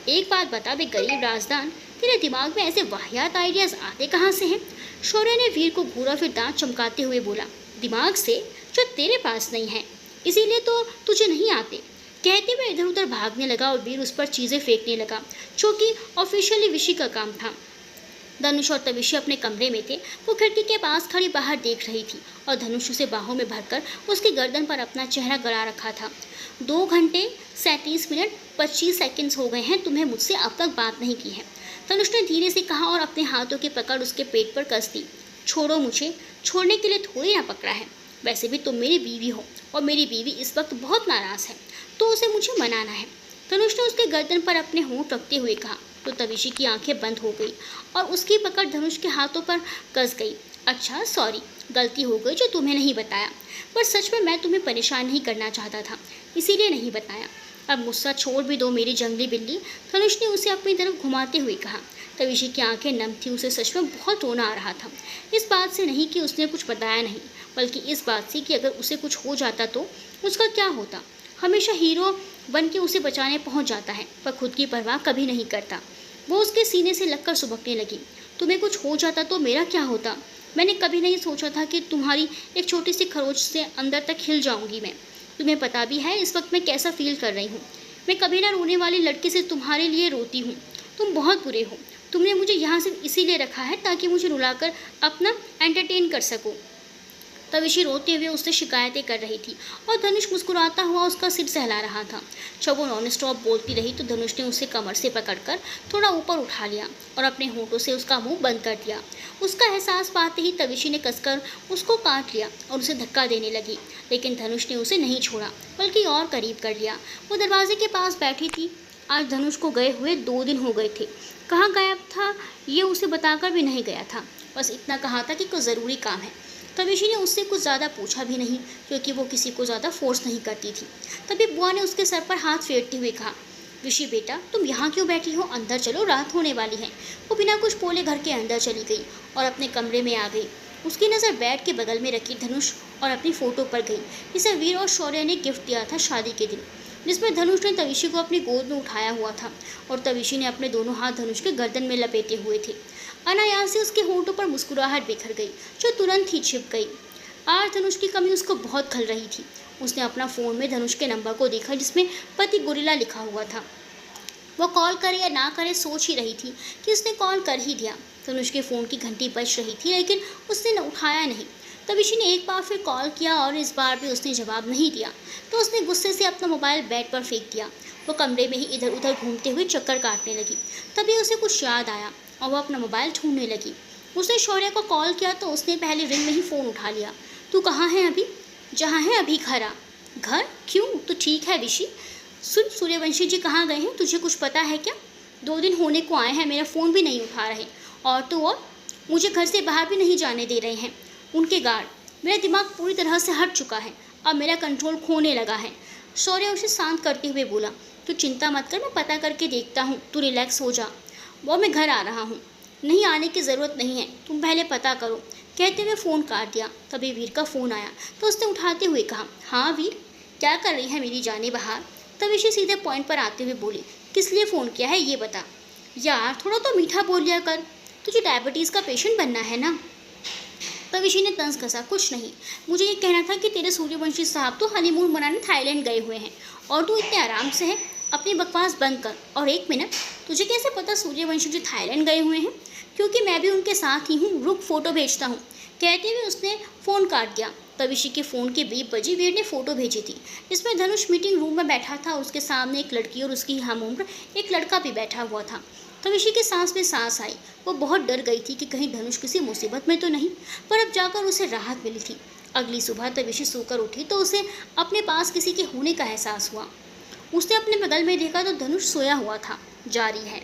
एक बात बता बे गरीब राजदान, तेरे दिमाग में ऐसे वाहियात आइडियाज़ आते कहाँ से हैं? शौर्य ने वीर को घूरा फिर दांत चमकाते हुए बोला, दिमाग से जो तेरे पास नहीं है, इसीलिए तो तुझे नहीं आते। कहते हुए इधर उधर भागने लगा और वीर उस पर चीज़ें फेंकने लगा, जो कि ऑफिशियली विशी का काम था। धनुष और तविशी अपने कमरे में थे। वो खिड़की के पास खड़ी बाहर देख रही थी और धनुष उसे बाहों में भरकर उसकी गर्दन पर अपना चेहरा गड़ा रखा था। 2 घंटे 37 मिनट 25 सेकंड्स हो गए हैं, तुम्हें मुझसे अब तक बात नहीं की है, धनुष ने धीरे से कहा और अपने हाथों की पकड़ उसके पेट पर कस दी। छोड़ो मुझे, छोड़ने के लिए थोड़ी ना पकड़ा है। वैसे भी तुम मेरी बीवी हो और मेरी बीवी इस वक्त बहुत नाराज़ है, तो उसे मुझे मनाना है। धनुष ने उसके गर्दन पर अपने होंठ रखते हुए कहा। तो तविशी की आंखें बंद हो गई और उसकी पकड़ धनुष के हाथों पर कस गई। अच्छा सॉरी, गलती हो गई जो तुम्हें नहीं बताया, पर सच में मैं तुम्हें परेशान नहीं करना चाहता था, इसीलिए नहीं बताया। अब गुस्सा छोड़ भी दो मेरी जंगली बिल्ली, धनुष ने उसे अपनी तरफ घुमाते हुए कहा। तविशी की आंखें नम थी, उसे सच में बहुत रोना आ रहा था। इस बात से नहीं कि उसने कुछ बताया नहीं, बल्कि इस बात से कि अगर उसे कुछ हो जाता तो उसका क्या होता। हमेशा हीरो बन के उसे बचाने पहुंच जाता है, पर खुद की परवाह कभी नहीं करता। वो उसके सीने से लगकर सुबकने लगी। तुम्हें कुछ हो जाता तो मेरा क्या होता? मैंने कभी नहीं सोचा था कि तुम्हारी एक छोटी सी खरोच से अंदर तक हिल जाऊंगी मैं। तुम्हें पता भी है इस वक्त मैं कैसा फील कर रही हूँ। मैं कभी ना रोने वाली लड़की से तुम्हारे लिए रोती हूँ। तुम बहुत बुरे हो। तुमने मुझे यहाँ सिर्फ इसीलिए रखा है ताकि मुझे रुलाकर अपना एंटरटेन कर सको। तविशी रोते हुए उससे शिकायतें कर रही थी और धनुष मुस्कुराता हुआ उसका सिर सहला रहा था। जब वो नॉन स्टॉप बोलती रही तो धनुष ने उसे कमर से पकड़कर थोड़ा ऊपर उठा लिया और अपने होंठों से उसका मुंह बंद कर दिया। उसका एहसास पाते ही तविशी ने कसकर उसको काट लिया और उसे धक्का देने लगी, लेकिन धनुष ने उसे नहीं छोड़ा, बल्कि और करीब कर लिया। वो दरवाजे के पास बैठी थी। आज धनुष को गए हुए 2 दिन हो गए थे। कहाँ गायब था ये उसे बताकर भी नहीं गया था। बस इतना कहा था कि कोई ज़रूरी काम है। तविशी ने उससे कुछ ज़्यादा पूछा भी नहीं, क्योंकि वो किसी को ज़्यादा फोर्स नहीं करती थी। तभी बुआ ने उसके सर पर हाथ फेरते हुए कहा, ऋषि बेटा तुम यहाँ क्यों बैठी हो? अंदर चलो, रात होने वाली है। वो बिना कुछ बोले घर के अंदर चली गई और अपने कमरे में आ गई। उसकी नज़र बेड के बगल में रखी धनुष और अपनी फ़ोटो पर गई, जिसे वीर और शौर्य ने गिफ्ट दिया था शादी के दिन, जिसमें धनुष ने तविशी को अपनी गोद में उठाया हुआ था और तविशी ने अपने दोनों हाथ धनुष के गर्दन में लपेटे हुए थे। अनायास से उसके होठों पर मुस्कुराहट बिखर गई, जो तुरंत ही छिप गई। आज धनुष की कमी उसको बहुत खल रही थी। उसने अपना फ़ोन में धनुष के नंबर को देखा, जिसमें पति गोरिल्ला लिखा हुआ था। वो कॉल करे या ना करे सोच ही रही थी कि उसने कॉल कर ही दिया। धनुष के फ़ोन की घंटी बज रही थी, लेकिन उसने उठाया नहीं। तविशी ने एक बार फिर कॉल किया और इस बार भी उसने जवाब नहीं दिया, तो उसने गुस्से से अपना मोबाइल बेड पर फेंक दिया। वो कमरे में ही इधर उधर घूमते हुए चक्कर काटने लगी। तभी उसे कुछ याद आया और वो अपना मोबाइल ढूंढने लगी। उसने शौर्य को कॉल किया तो उसने पहले रिंग में ही फ़ोन उठा लिया। तू कहाँ है अभी? जहाँ है अभी घर आ। घर? क्यों? तो ठीक है विशी। सुन, सूर्यवंशी जी कहाँ गए हैं, तुझे कुछ पता है क्या? 2 दिन होने को आए हैं, मेरा फ़ोन भी नहीं उठा रहे, और तो और मुझे घर से बाहर भी नहीं जाने दे रहे हैं उनके गार्ड। मेरा दिमाग पूरी तरह से हट चुका है, अब मेरा कंट्रोल खोने लगा है। शौर्य उसे शांत करते हुए बोला, तू चिंता मत कर, मैं पता करके देखता हूँ, तू रिलैक्स हो जा। वो मैं घर आ रहा हूँ। नहीं आने की ज़रूरत नहीं है, तुम पहले पता करो, कहते हुए फ़ोन काट दिया। तभी वीर का फ़ोन आया तो उसने उठाते हुए कहा, हाँ वीर, क्या कर रही है मेरी जाने बहार? तविशी सीधे पॉइंट पर आते हुए बोली, किस लिए फ़ोन किया है ये बता। यार थोड़ा तो मीठा बोल लिया कर, तुझे डायबिटीज़ का पेशेंट बनना है ना? तविशी ने तंज कसा, कुछ नहीं, मुझे ये कहना था कि तेरे सूर्यवंशी साहब तो हनीमून मनाने थाईलैंड गए हुए हैं और तू इतने आराम से है। अपनी बकवास बंद कर। और एक मिनट, तुझे कैसे पता सूर्यवंशी जी थाईलैंड गए हुए हैं? क्योंकि मैं भी उनके साथ ही हूँ, रुक फ़ोटो भेजता हूँ, कहते हुए उसने फ़ोन काट दिया। तविशी के फ़ोन की बीप बजी। वीर ने फ़ोटो भेजी थी, जिसमें धनुष मीटिंग रूम में बैठा था, उसके सामने एक लड़की और उसकी हम उम्र एक लड़का भी बैठा हुआ था। तविशी के सांस में सांस आई। वो बहुत डर गई थी कि कहीं धनुष किसी मुसीबत में तो नहीं, पर अब जाकर उसे राहत मिली थी। अगली सुबह तविशी सोकर उठी तो उसे अपने पास किसी के होने का एहसास हुआ। उसने अपने बगल में देखा तो धनुष सोया हुआ था। जारी है।